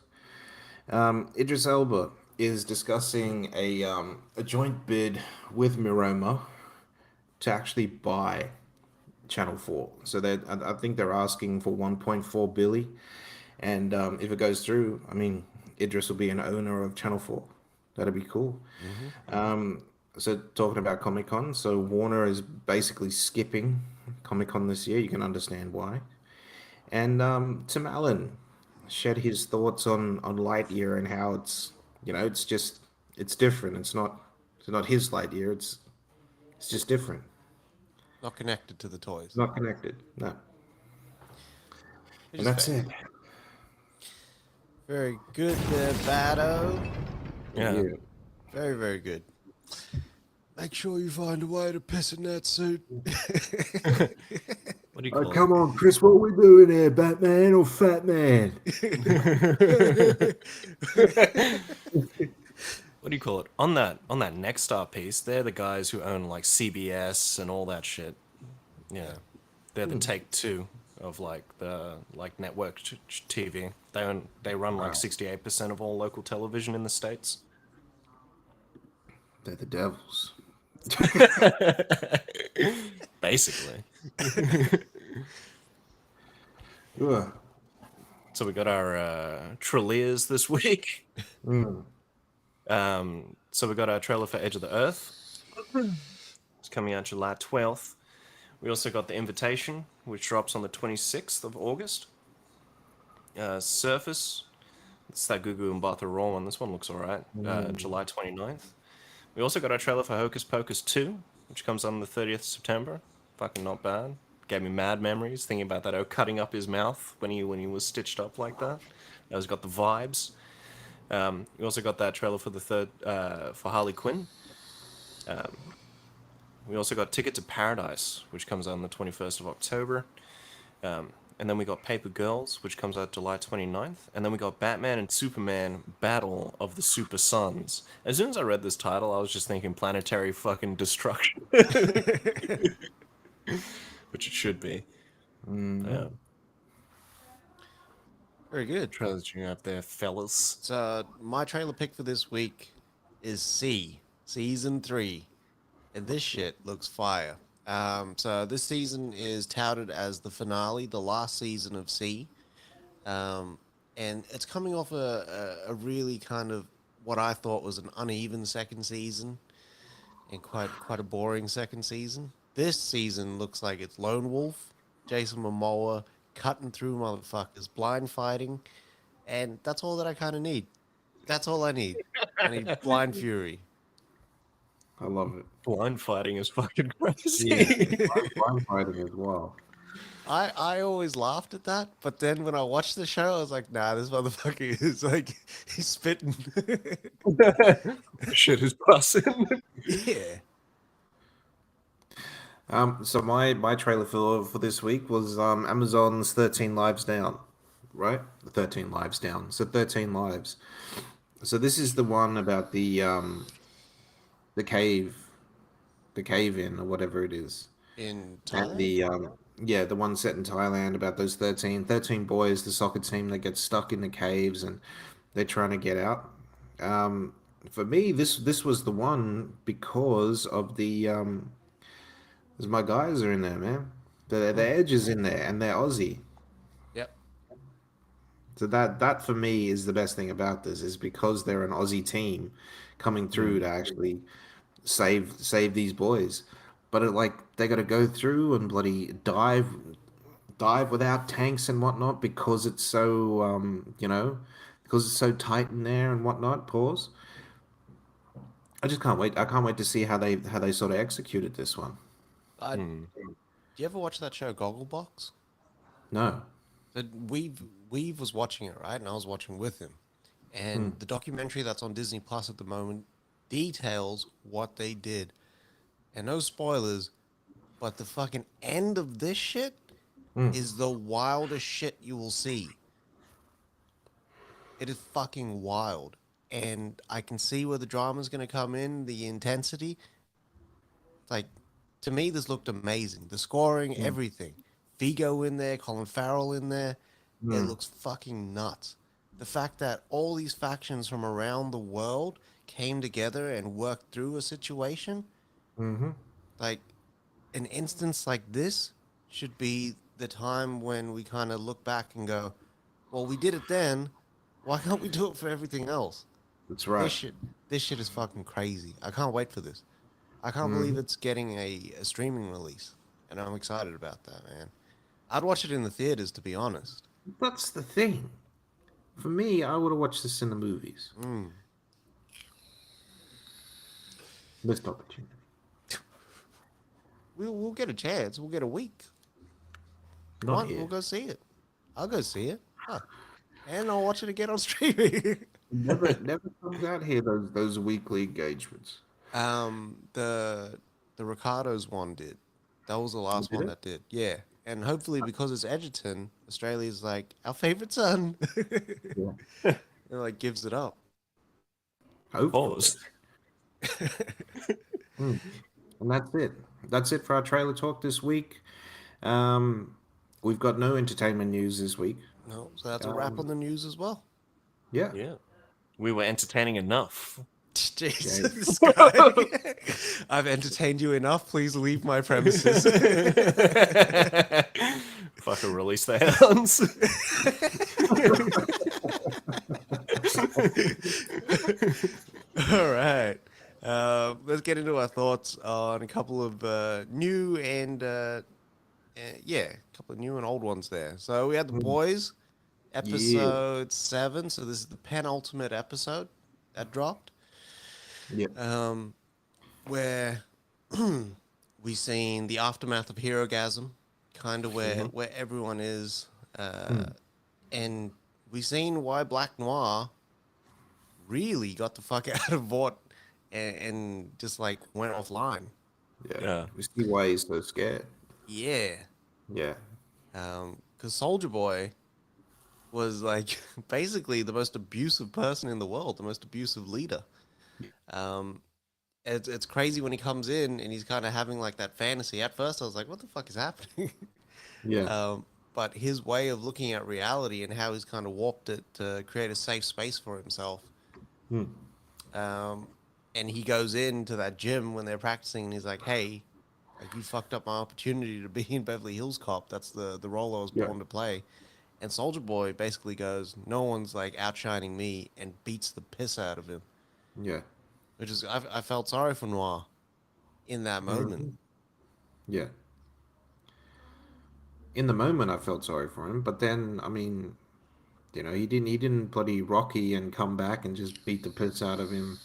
Idris Elba is discussing a joint bid with Miroma to actually buy Channel 4. So I think they're asking for 1.4 billion, and if it goes through, I mean, Idris will be an owner of Channel 4. That'd be cool. So talking about Comic Con, so Warner is basically skipping Comic Con this year. You can understand why. And Tim Allen shed his thoughts on Lightyear and how it's it's different. It's not his Lightyear. It's just different. Not connected to the toys. Not connected. No. Which And is that's fair. it. Very good there, Bado. Yeah. Very, very good. Make sure you find a way to piss in that suit. What do you call Come on, Chris. What are we doing here, Batman or Fat Man? What do you call it? On that Nexstar piece, they're the guys who own like CBS and all that shit. Yeah, they're the Take Two of the network TV. They run like 68% of all local television in the States. They're the devils. Basically. Ugh. So we got our trailers this week. So we got our trailer for Edge of the Earth. It's coming out July 12th. We also got The Invitation, which drops on the 26th of August. Surface. It's that Gugu and Bartha Raw one. This one looks alright. July 29th. We also got our trailer for Hocus Pocus 2, which comes on the 30th of September. Fucking not bad. Gave me mad memories thinking about that cutting up his mouth when he was stitched up like that. That was got the vibes. We also got that trailer for for Harley Quinn. We also got Ticket to Paradise, which comes out on the 21st of October. And then we got Paper Girls, which comes out July 29th. And then we got Batman and Superman Battle of the Super Sons. As soon as I read this title, I was just thinking planetary fucking destruction. Which it should be. Yeah. Very good. Trailers you have there, fellas. So my trailer pick for this week is Season 3. And this shit looks fire. So this season is touted as the finale, the last season of C. And it's coming off a really kind of what I thought was an uneven second season and quite a boring second season. This season looks like it's Lone Wolf, Jason Momoa, cutting through motherfuckers, blind fighting, and that's all that I kind of need. That's all I need. I need blind fury. I love it. Blind fighting is fucking crazy. Yeah. I'm fighting as well. I always laughed at that, but then when I watched the show, I was like, nah, this motherfucker is like, he's spitting. Shit is busting. Yeah. So my trailer for this week was Amazon's 13 Lives Down, right? 13 Lives Down. So 13 Lives. So this is the one about the cave in or whatever it is. In And Thailand? the one set in Thailand about those 13 boys, the soccer team that get stuck in the caves and they're trying to get out. For me, this was the one because of the because my guys are in there, man. The Edge is in there, and they're Aussie. Yep. So that for me is the best thing about this is because they're an Aussie team coming through to actually save these boys. But they got to go through and bloody dive without tanks and whatnot because it's so because it's so tight in there and whatnot. Pause. I just can't wait. I can't wait to see how they sort of executed this one. Do you ever watch that show Gogglebox? No. So Weave was watching it, right? And I was watching with him. And the documentary that's on Disney Plus at the moment details what they did. And no spoilers, but the fucking end of this shit is the wildest shit you will see. It is fucking wild. And I can see where the drama's going to come in, the intensity. Like, to me, this looked amazing. The scoring, everything. Vigo in there, Colin Farrell in there. It looks fucking nuts. The fact that all these factions from around the world came together and worked through a situation, like an instance like this should be the time when we kind of look back and go, well, we did it then. Why can't we do it for everything else? That's right. This shit is fucking crazy. I can't wait for this. I can't believe it's getting a streaming release. And I'm excited about that, man. I'd watch it in the theaters, to be honest. That's the thing. For me, I would have watched this in the movies. Missed opportunity. We'll get a chance. We'll get a week. Not here. We'll go see it. I'll go see it. Huh. And I'll watch it again on streaming. Never comes out here, those weekly engagements. The Ricardo's one did. That was the last one that did. Yeah. And hopefully, because it's Edgerton, Australia's like our favorite son. Yeah. It like gives it up. Pause. And that's it. That's it for our trailer talk this week. We've got no entertainment news this week. No, so that's a wrap on the news as well. Yeah. Yeah. We were entertaining enough. Jesus, this guy. I've entertained you enough. Please leave my premises. Fucking release the hounds. All right. Let's get into our thoughts on a couple of new and a couple of new and old ones there. So we had The Boys, episode 7. So this is the penultimate episode that dropped. Yeah. Where we seen the aftermath of Herogasm, kind of where everyone is, and we seen why Black Noir really got the fuck out of Vought and just like went offline. Yeah. We see why he's so scared. Yeah. Yeah. Because Soldier Boy was like basically the most abusive person in the world, the most abusive leader. It's crazy when he comes in and he's kind of having like that fantasy. At first, I was like, "What the fuck is happening?" Yeah. But his way of looking at reality and how he's kind of warped it to create a safe space for himself. And he goes into that gym when they're practicing, and he's like, "Hey, like, you fucked up my opportunity to be in Beverly Hills Cop. That's the role I was born to play." And Soldier Boy basically goes, "No one's like outshining me," and beats the piss out of him. Yeah. Which is, I felt sorry for Noir in that moment. Yeah. In the moment, I felt sorry for him, but then, I mean, you know, he didn't bloody Rocky and come back and just beat the piss out of him.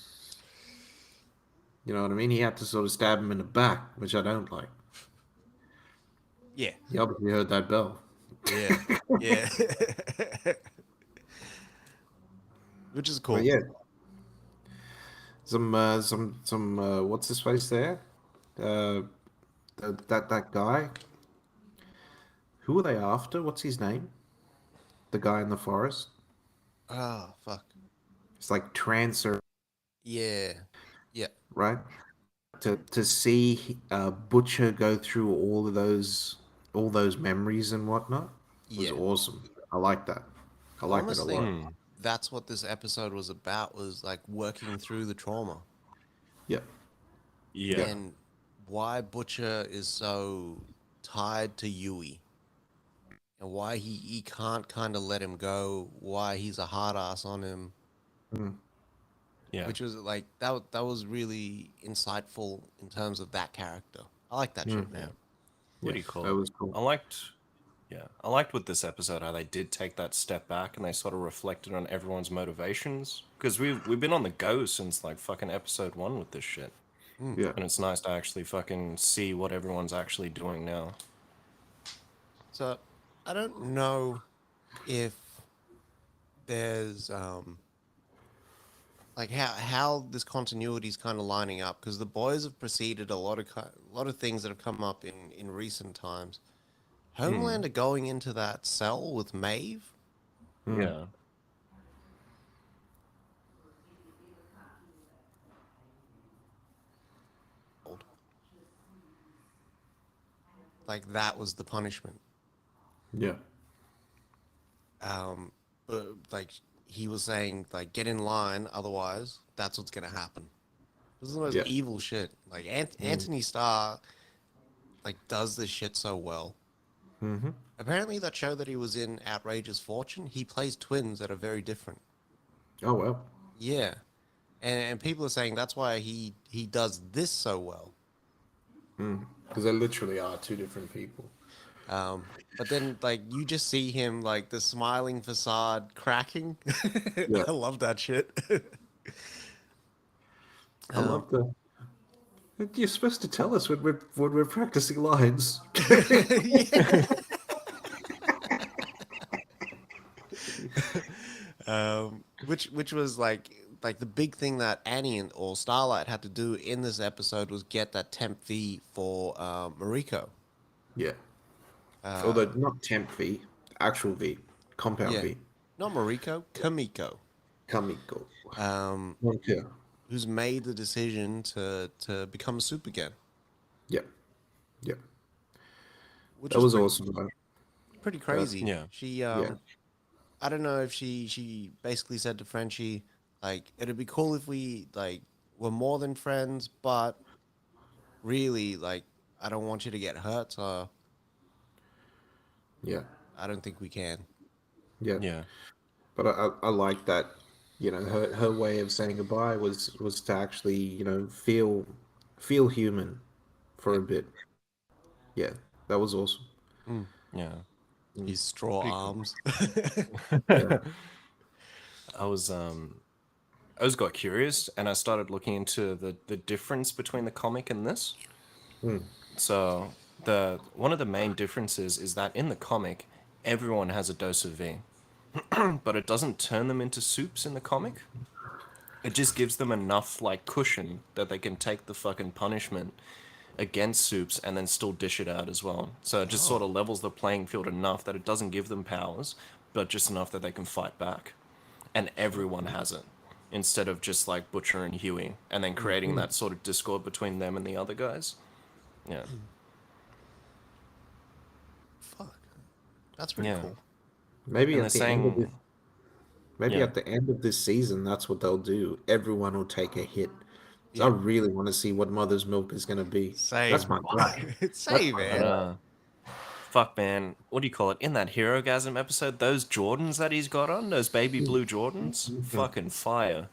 You know what I mean? He had to sort of stab him in the back, which I don't like. Yeah. He obviously heard that bell. Yeah. Yeah. Which is cool. But yeah. Some what's his face there? That guy. Who are they after? What's his name? The guy in the forest. Oh, fuck. It's like Trancer, Yeah. Yeah. right? To see Butcher go through all those memories and whatnot was awesome. I like that. I like it a lot. That's what this episode was about, was like working through the trauma. Yeah. Yeah. And why Butcher is so tied to Yui. And why he can't kind of let him go. Why he's a hard ass on him. Yeah. Which was like, that was really insightful in terms of that character. I like that shit now. Pretty cool. That was cool. I liked Yeah, I liked with this episode how they did take that step back and they sort of reflected on everyone's motivations because we've been on the go since like fucking episode 1 with this shit, Yeah. and it's nice to actually fucking see what everyone's actually doing now. So I don't know if there's like how this continuity is kind of lining up, because the boys have preceded a lot of things that have come up in recent times. Homelander going into that cell with Maeve. Yeah, Like that was the punishment. Yeah. But like he was saying, like get in line, otherwise that's what's gonna happen. This is the most Yeah. evil shit. Like Anthony Starr, like does this shit so well. Mm-hmm. Apparently, that show that he was in, Outrageous Fortune, he plays twins that are very different. Oh well. Yeah, and people are saying that's why he does this so well. Because they literally are two different people. But then, like, you just see him, like, the smiling facade cracking. Yeah. I love that shit. I love the. You're supposed to tell us when we're practicing lines. Which was like the big thing that Annie or Starlight had to do in this episode was get that temp fee for Mariko. Yeah. Although not temp V, actual V, compound Yeah. V. Not Mariko, Kamiko, Kamiko. um, Okay. who's made the decision to become a soup again. Yeah. Yeah. Which That was pretty, awesome. Though. pretty crazy. Yeah. She I don't know if she basically said to Frenchie, like, it'd be cool if we like were more than friends, but really, like, I don't want you to get hurt, so Yeah. I don't think we can. Yeah. yeah, But I like that. You know, her way of saying goodbye was to actually, feel human for a bit. Yeah, that was awesome. yeah. His straw arms. Yeah. I was got curious and I started looking into the difference between the comic and this. So the one of the main differences is that in the comic, everyone has a dose of V, but it doesn't turn them into soups in the comic. It just gives them enough like cushion that they can take the fucking punishment against soups and then still dish it out as well. So it just sort of levels the playing field enough that it doesn't give them powers, but just enough that they can fight back. And everyone has it. Instead of just like Butcher and Huey, and then creating that sort of discord between them and the other guys. Yeah. Fuck. That's pretty Yeah. cool. Maybe And at they're the end of saying, this, maybe yeah. at the end of this season, that's what they'll do. Everyone will take a hit. So I really want to see what Mother's Milk is going to be. Same. That's my guy. Same, my man. But, fuck, man. What do you call it? In that Hero Gasm episode, those Jordans that he's got on, those baby blue Jordans, fucking fire.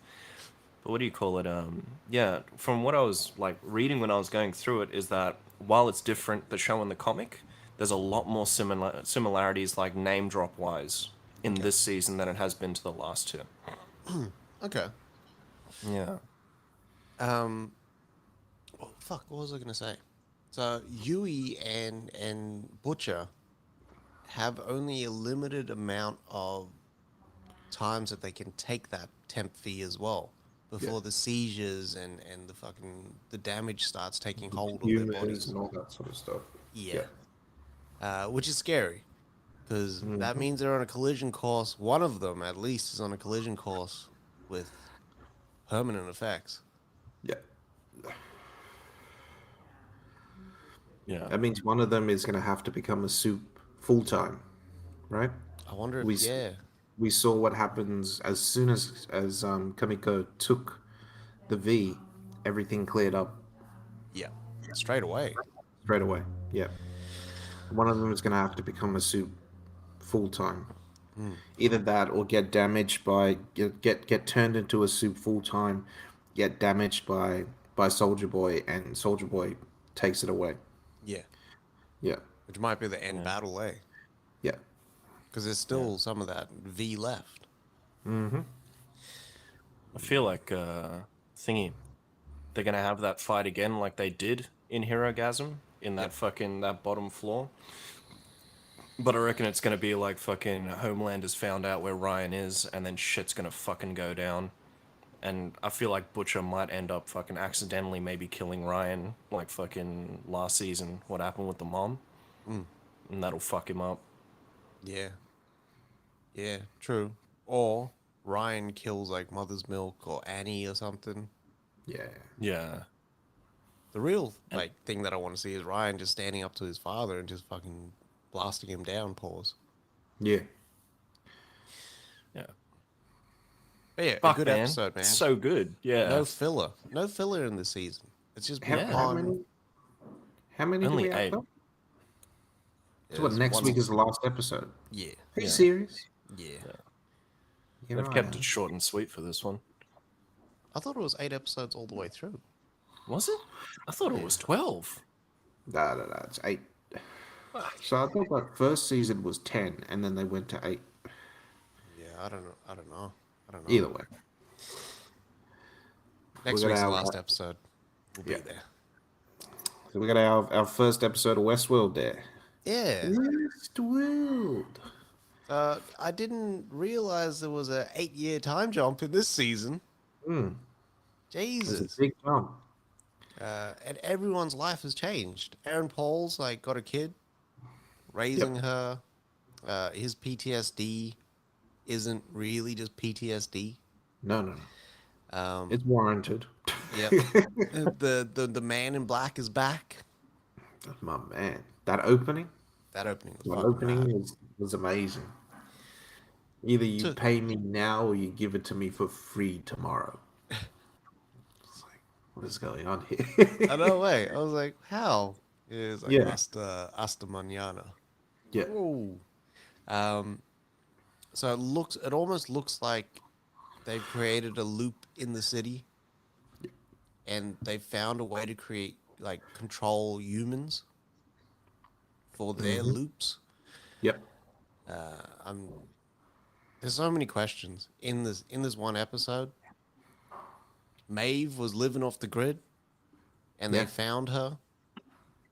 But what do you call it? Yeah, from what I was like reading when I was going through it, is that while it's different, the show and the comic, there's a lot more similarities, like name drop wise, in this season than it has been to the last two. Okay. Yeah. Oh, fuck, what was I gonna say? So Yui and Butcher have only a limited amount of times that they can take that temp fee as well before the seizures and the damage starts taking hold of their Humors bodies. and all that sort of stuff. Yeah. Which is scary because that means they're on a collision course. One of them, at least, is on a collision course with permanent effects. Yeah. Yeah. That means one of them is going to have to become a soup full time, right? I wonder if, We s- yeah. We saw what happens as soon as Kamiko took the V, everything cleared up Yeah. Straight away. straight away. Yeah. One of them is going to have to become a soup full time. Either that or get damaged by get turned into a soup full time, get damaged by Soldier Boy, and Soldier Boy takes it away. Yeah. Yeah. Which might be the end battle, eh? Yeah. Because there's still some of that V left. I feel like thingy, they're gonna have that fight again, like they did in Hero Gasm in that that bottom floor. But I reckon it's gonna be like fucking Homelander's found out where Ryan is, and then shit's gonna fucking go down. And I feel like Butcher might end up fucking accidentally maybe killing Ryan, like fucking last season, what happened with the mom. And that'll fuck him up. Yeah. Yeah, true. Or Ryan kills like Mother's Milk or Annie or something. Yeah. Yeah. The real like thing that I want to see is Ryan just standing up to his father and just fucking blasting him down. Pause. Yeah. Yeah. But yeah, Fuck, a good man. episode, man. So good. Yeah. No filler. No filler in the season. It's just been How on. many? How many Only do we have? 8. Though? So what? Next week is the last episode. Yeah. Are you serious? Yeah. You They've know, kept it short and sweet for this one. I thought it was 8 episodes all the way through. Was it? I thought it was 12. Nah, it's 8. So I thought that first season was 10, and then they went to 8. Yeah, I don't know. Either way. Next We're week's the gonna last have- episode. We'll Yeah. be there. So we got our first episode of Westworld there. Yeah. Westworld. I didn't realize there was a 8-year time jump in this season. It's Jesus. a big jump. And everyone's life has changed. Aaron Paul's like got a kid, raising her. His PTSD isn't really just PTSD. No. Um, It's warranted. Yep. the man in black is back. My man. That opening That opening was That fucking opening rad. was amazing. Either you So- pay me now or you give it to me for free tomorrow. It's like, what is going on here? I know, way. I was like, how? It was like Yeah. hasta mañana. Yeah. Whoa. So it almost looks like they've created a loop in the city, and they found a way to create control humans for their loops. Yep. There's so many questions in this one episode. Maeve was living off the grid, and Yeah. they found her,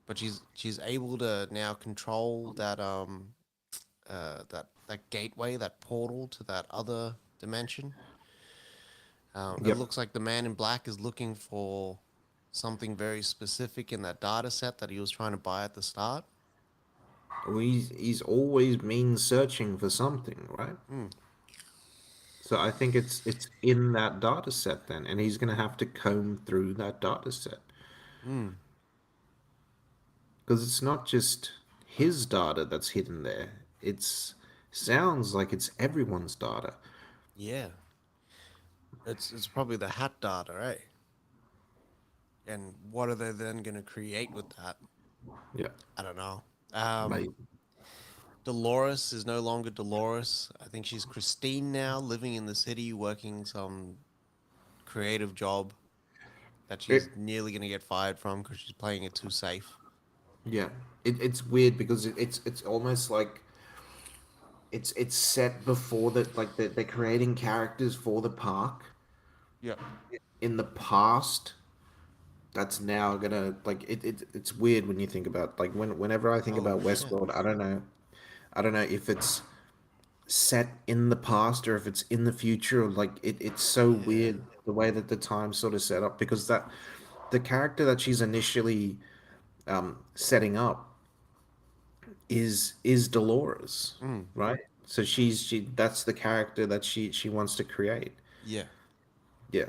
but she's able to now control that that gateway, that portal to that other dimension. It Yep. looks like the man in black is looking for something very specific in that data set that he was trying to buy at the start. Well, he's always been searching for something, right? So I think it's in that data set then, and he's gonna have to comb through that data set. Because it's not just his data that's hidden there. It's sounds like it's everyone's data. Yeah. It's probably the hat data, right? And what are they then going to create with that? Yeah. I don't know. Maybe. Dolores is no longer Dolores. I think she's Christine now, living in the city, working some creative job that she's nearly going to get fired from because she's playing it too safe. Yeah, it's weird because it's almost like it's set before that, like they're creating characters for the park Yeah. in the past. That's now gonna it's weird when you think about whenever I think about Westworld, I don't know if it's set in the past or if it's in the future. It's so weird the way that the time sort of set up, because that the character that she's initially setting up is Dolores, right? So she that's the character that she wants to create. Yeah. Yeah,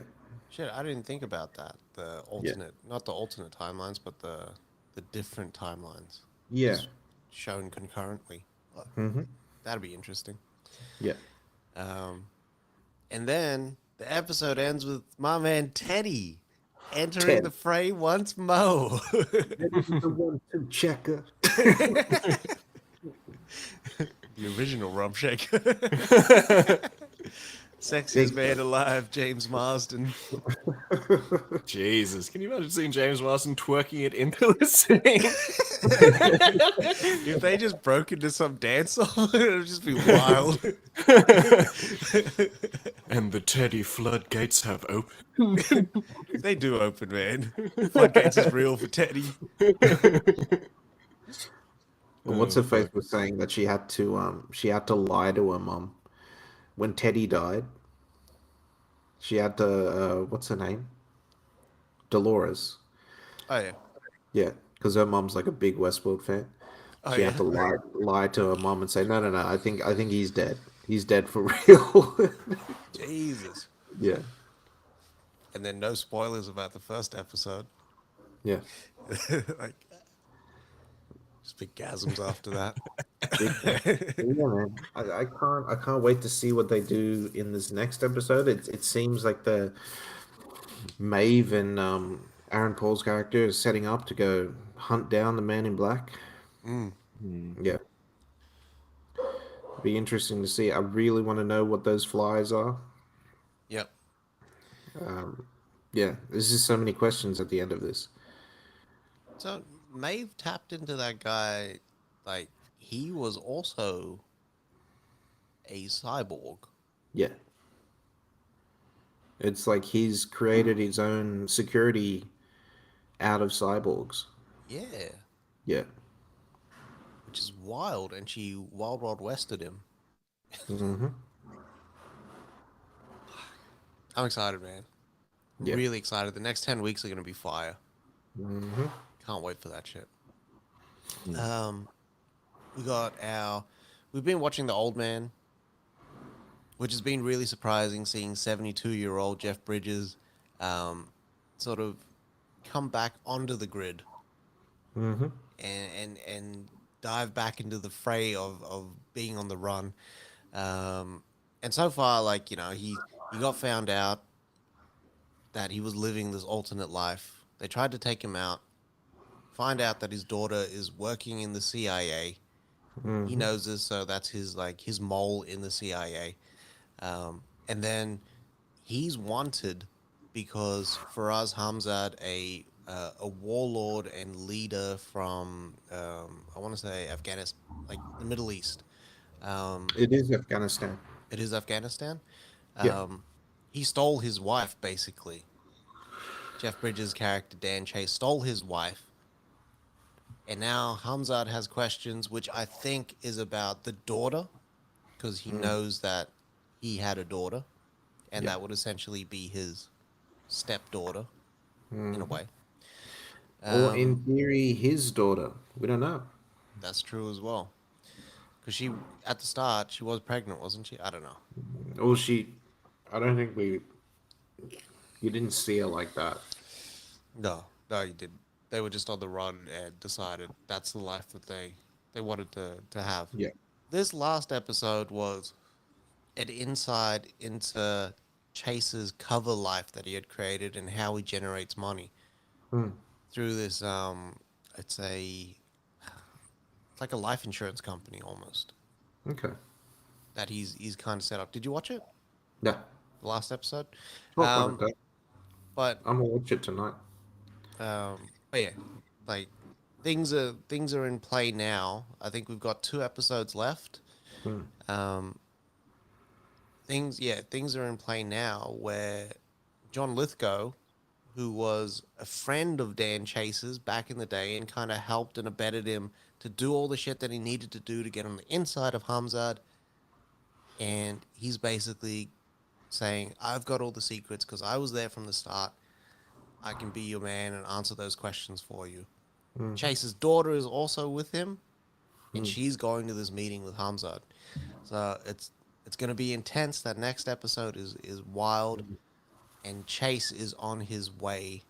Shit, I didn't think about that. The alternate, not the alternate timelines, but the different timelines yeah, shown concurrently. That'd be interesting. yeah. And then the episode ends with my man Teddy entering Ted. the fray once more. The 1-2 checker. The original rum shaker. Sexiest man alive, James Marsden. Jesus, can you imagine seeing James Marsden twerking it into the scene? If they just broke into some dance song, it would just be wild. And the Teddy floodgates have opened. They do open, man. Floodgates is real for Teddy. What's her face was saying that she had to lie to her mom when Teddy died. She had to what's her name? Dolores. Oh yeah. Yeah, because her mom's like a big Westworld fan. Oh, She yeah. had to lie to her mom and say, no, I think he's dead. He's dead for real. Jesus. Yeah, And then no spoilers about the first episode. yeah. Like, just big gasms after that. Yeah, man. I can't wait to see what they do in this next episode. It seems like the Maeve and Aaron Paul's character is setting up to go hunt down the Man in Black. Yeah. Be interesting to see. I really want to know what those flies are. Yep. Yeah, there's just so many questions at the end of this. So Maeve tapped into that guy, like he was also a cyborg. Yeah. It's like he's created his own security out of cyborgs. Yeah. Yeah. Which is wild, and she wild wested him. Mm-hmm. I'm excited, man. Yeah. Really excited. The next 10 weeks are gonna be fire. Mm-hmm. Can't wait for that shit. We've been watching The Old Man, which has been really surprising seeing 72-year-old Jeff Bridges sort of come back onto the grid Mm-hmm. and dive back into the fray of being on the run. And so far, like, you know, he got found out that he was living this alternate life. They tried to take him out, find out that his daughter is working in the CIA. He knows this, so that's his mole in the CIA. And then he's wanted because Faraz Hamzad, a warlord and leader from I want to say Afghanistan, like the Middle East. It is Afghanistan. It is Afghanistan. Yeah. He stole his wife, basically. Jeff Bridges' character Dan Chase stole his wife. And now Hamzad has questions, which I think is about the daughter, because he knows that he had a daughter, and that would essentially be his stepdaughter, in a way. Or in theory, his daughter. We don't know. That's true as well. Because she, at the start, she was pregnant, wasn't she? I don't know. Or I don't think you didn't see her like that. No, you didn't. They were just on the run and decided that's the life that they wanted to have. Yeah. This last episode was an insight into Chase's cover life that he had created and how he generates money through this. It's like a life insurance company almost Okay. that he's kind of set up. Did you watch it? Yeah. The last episode? Okay. But I'm gonna watch it tonight. but yeah, like things are in play now. I think we've got 2 episodes left. Things are in play now where John Lithgow, who was a friend of Dan Chase's back in the day and kind of helped and abetted him to do all the shit that he needed to do to get on the inside of Hamzad, and he's basically saying, I've got all the secrets because I was there from the start. I can be your man and answer those questions for you. Chase's daughter is also with him, and she's going to this meeting with Hamzad. So it's going to be intense. That next episode is wild, and Chase is on his way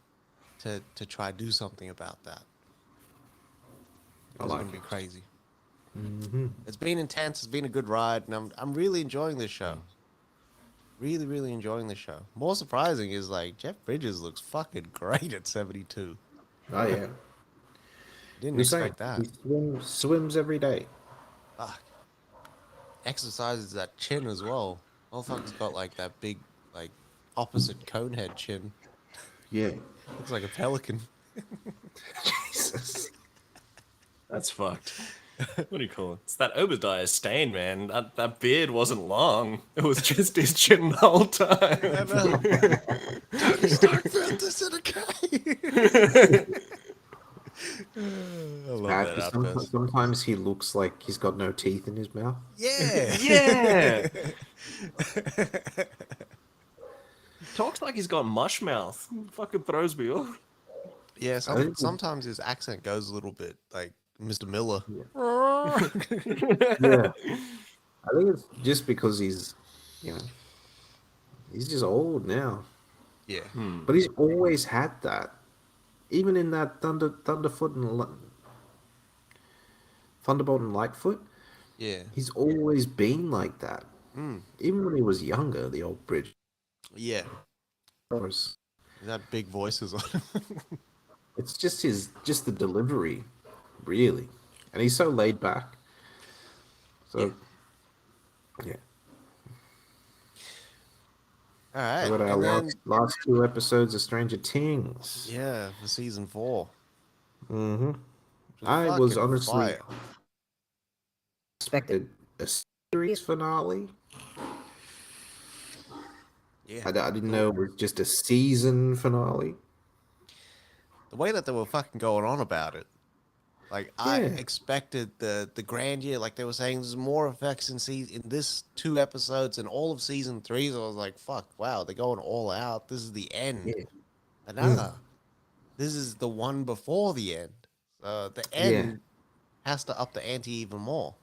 to try to do something about that. It's going to be crazy. It's been intense. It's been a good ride, and I'm really enjoying this show. Really, really enjoying the show. More surprising is like Jeff Bridges looks fucking great at 72. Oh yeah. Didn't You're saying expect that. he swims every day. Fuck. Exercises that chin as well. Motherfucker's got like that big, like opposite cone head chin. Yeah. Looks like a pelican. Jesus. That's fucked. What do you call it? It's that Obadiah stain, man. That beard wasn't long. It was just his chin the whole time. Tony Stark found this in a cave. I love Bad, that 'cause outfit. sometimes he looks like he's got no teeth in his mouth. Yeah. Yeah. Talks like he's got mush mouth. Fucking throws me off. Yeah, I think- sometimes his accent goes a little bit like Mr. Miller. Yeah. I think it's just because he's, you know, he's just old now. Yeah. But he's always had that. Even in that Thunderfoot and Thunderbolt and Lightfoot, Yeah. he's always been like that. Even when he was younger, the old bridge. Yeah. Was, That big voices on him. it's just the delivery, really. And he's so laid back. So, yeah. All right. What our and then, last 2 episodes of Stranger Things. yeah, for season 4. Mm-hmm. I was Fucking honestly fire. expected a series finale. Yeah. I didn't know it was just a season finale. The way that they were fucking going on about it. Like, I Yeah. expected the grandeur, like they were saying, there's more effects in this 2 episodes and all of season 3. So I was like, fuck, wow, they're going all out. This is the end. Yeah. But nah, this is the one before the end. The end has to up the ante even more.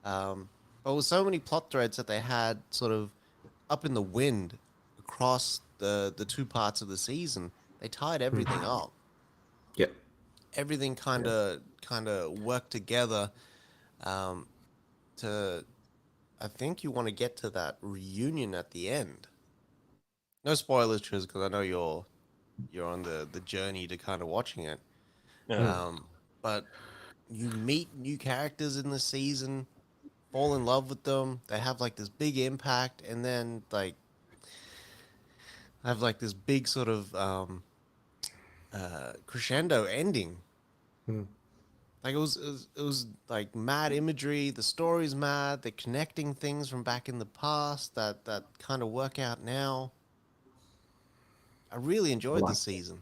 But with so many plot threads that they had sort of up in the wind across the 2 parts of the season, they tied everything up. Yep. Everything kind of worked together to, I think you want to get to that reunion at the end. No spoilers, Triz, because I know you're on the journey to kind of watching it. But you meet new characters in the season, fall in love with them. They have like this big impact, and then like have like this big sort of crescendo ending. Like it was like mad imagery. The story's mad. They're connecting things from back in the past that kind of work out now. I really enjoyed the season.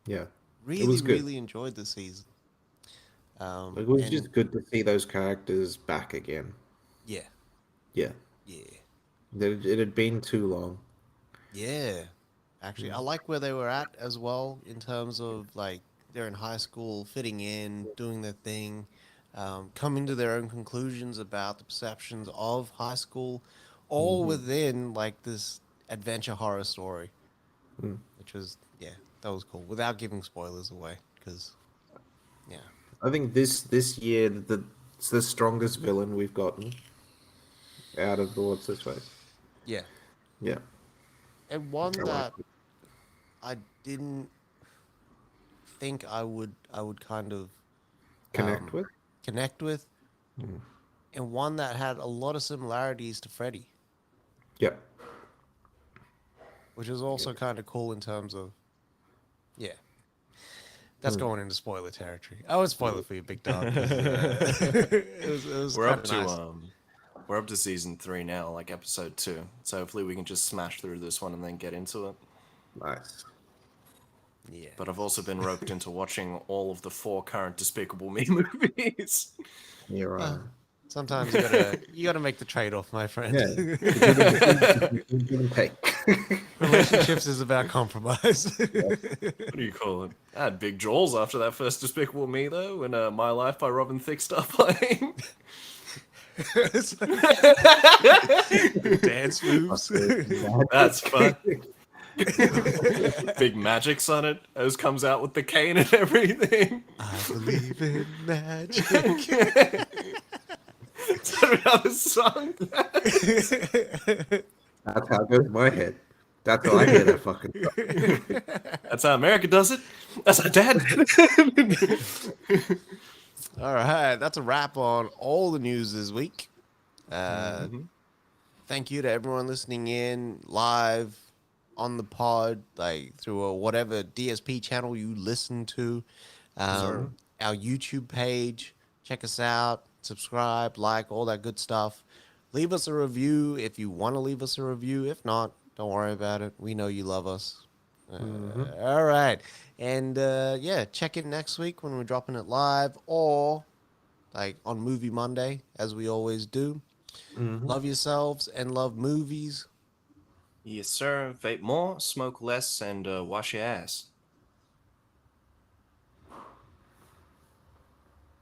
Yeah. Really, was good. really enjoyed the season. It was and- just good to see those characters back again. Yeah, Yeah. yeah, It had been too long. yeah. Actually, I like where they were at as well in terms of like they're in high school, fitting in, doing their thing, coming to their own conclusions about the perceptions of high school, all within like this adventure horror story, which was that was cool. Without giving spoilers away, because I think this year it's the strongest villain we've gotten out of the what's this face. yeah, Yeah. and one I like that it. I didn't think I would kind of Connect with. connect with, and one that had a lot of similarities to Freddy, Yeah. which is also kind of cool in terms of, that's going into spoiler territory. I would spoil it for you, big dog. 'Cause, it was We're up kinda to nice. we're up to season 3 now, like episode 2. So hopefully we can just smash through this one and then get into it. Nice. Yeah, But I've also been roped into watching all of the 4 current Despicable Me movies. You're right. sometimes you gotta make the trade off, my friend. Yeah. Give and take. Relationships is about compromise. What do you call it? I had big jaws after that first Despicable Me, though, when My Life by Robin Thicke started playing. Dance moves. That's fun. Big magic's on it. Oz comes out with the cane and everything. I believe in magic. Is that how the song? That's how it goes in my head. That's how I hear that fucking stuff. That's how America does it. That's how Dad did it. All right, that's a wrap on all the news this week. Thank you to everyone listening in live on the pod, like through whatever DSP channel you listen to. Our YouTube page. Check us out. Subscribe, like, all that good stuff. Leave us a review if you want to leave us a review. If not, don't worry about it. We know you love us. All right. And yeah, check in next week when we're dropping it live or like on Movie Monday, as we always do. Love yourselves and love movies. Yes, sir. Vape more, smoke less, and wash your ass.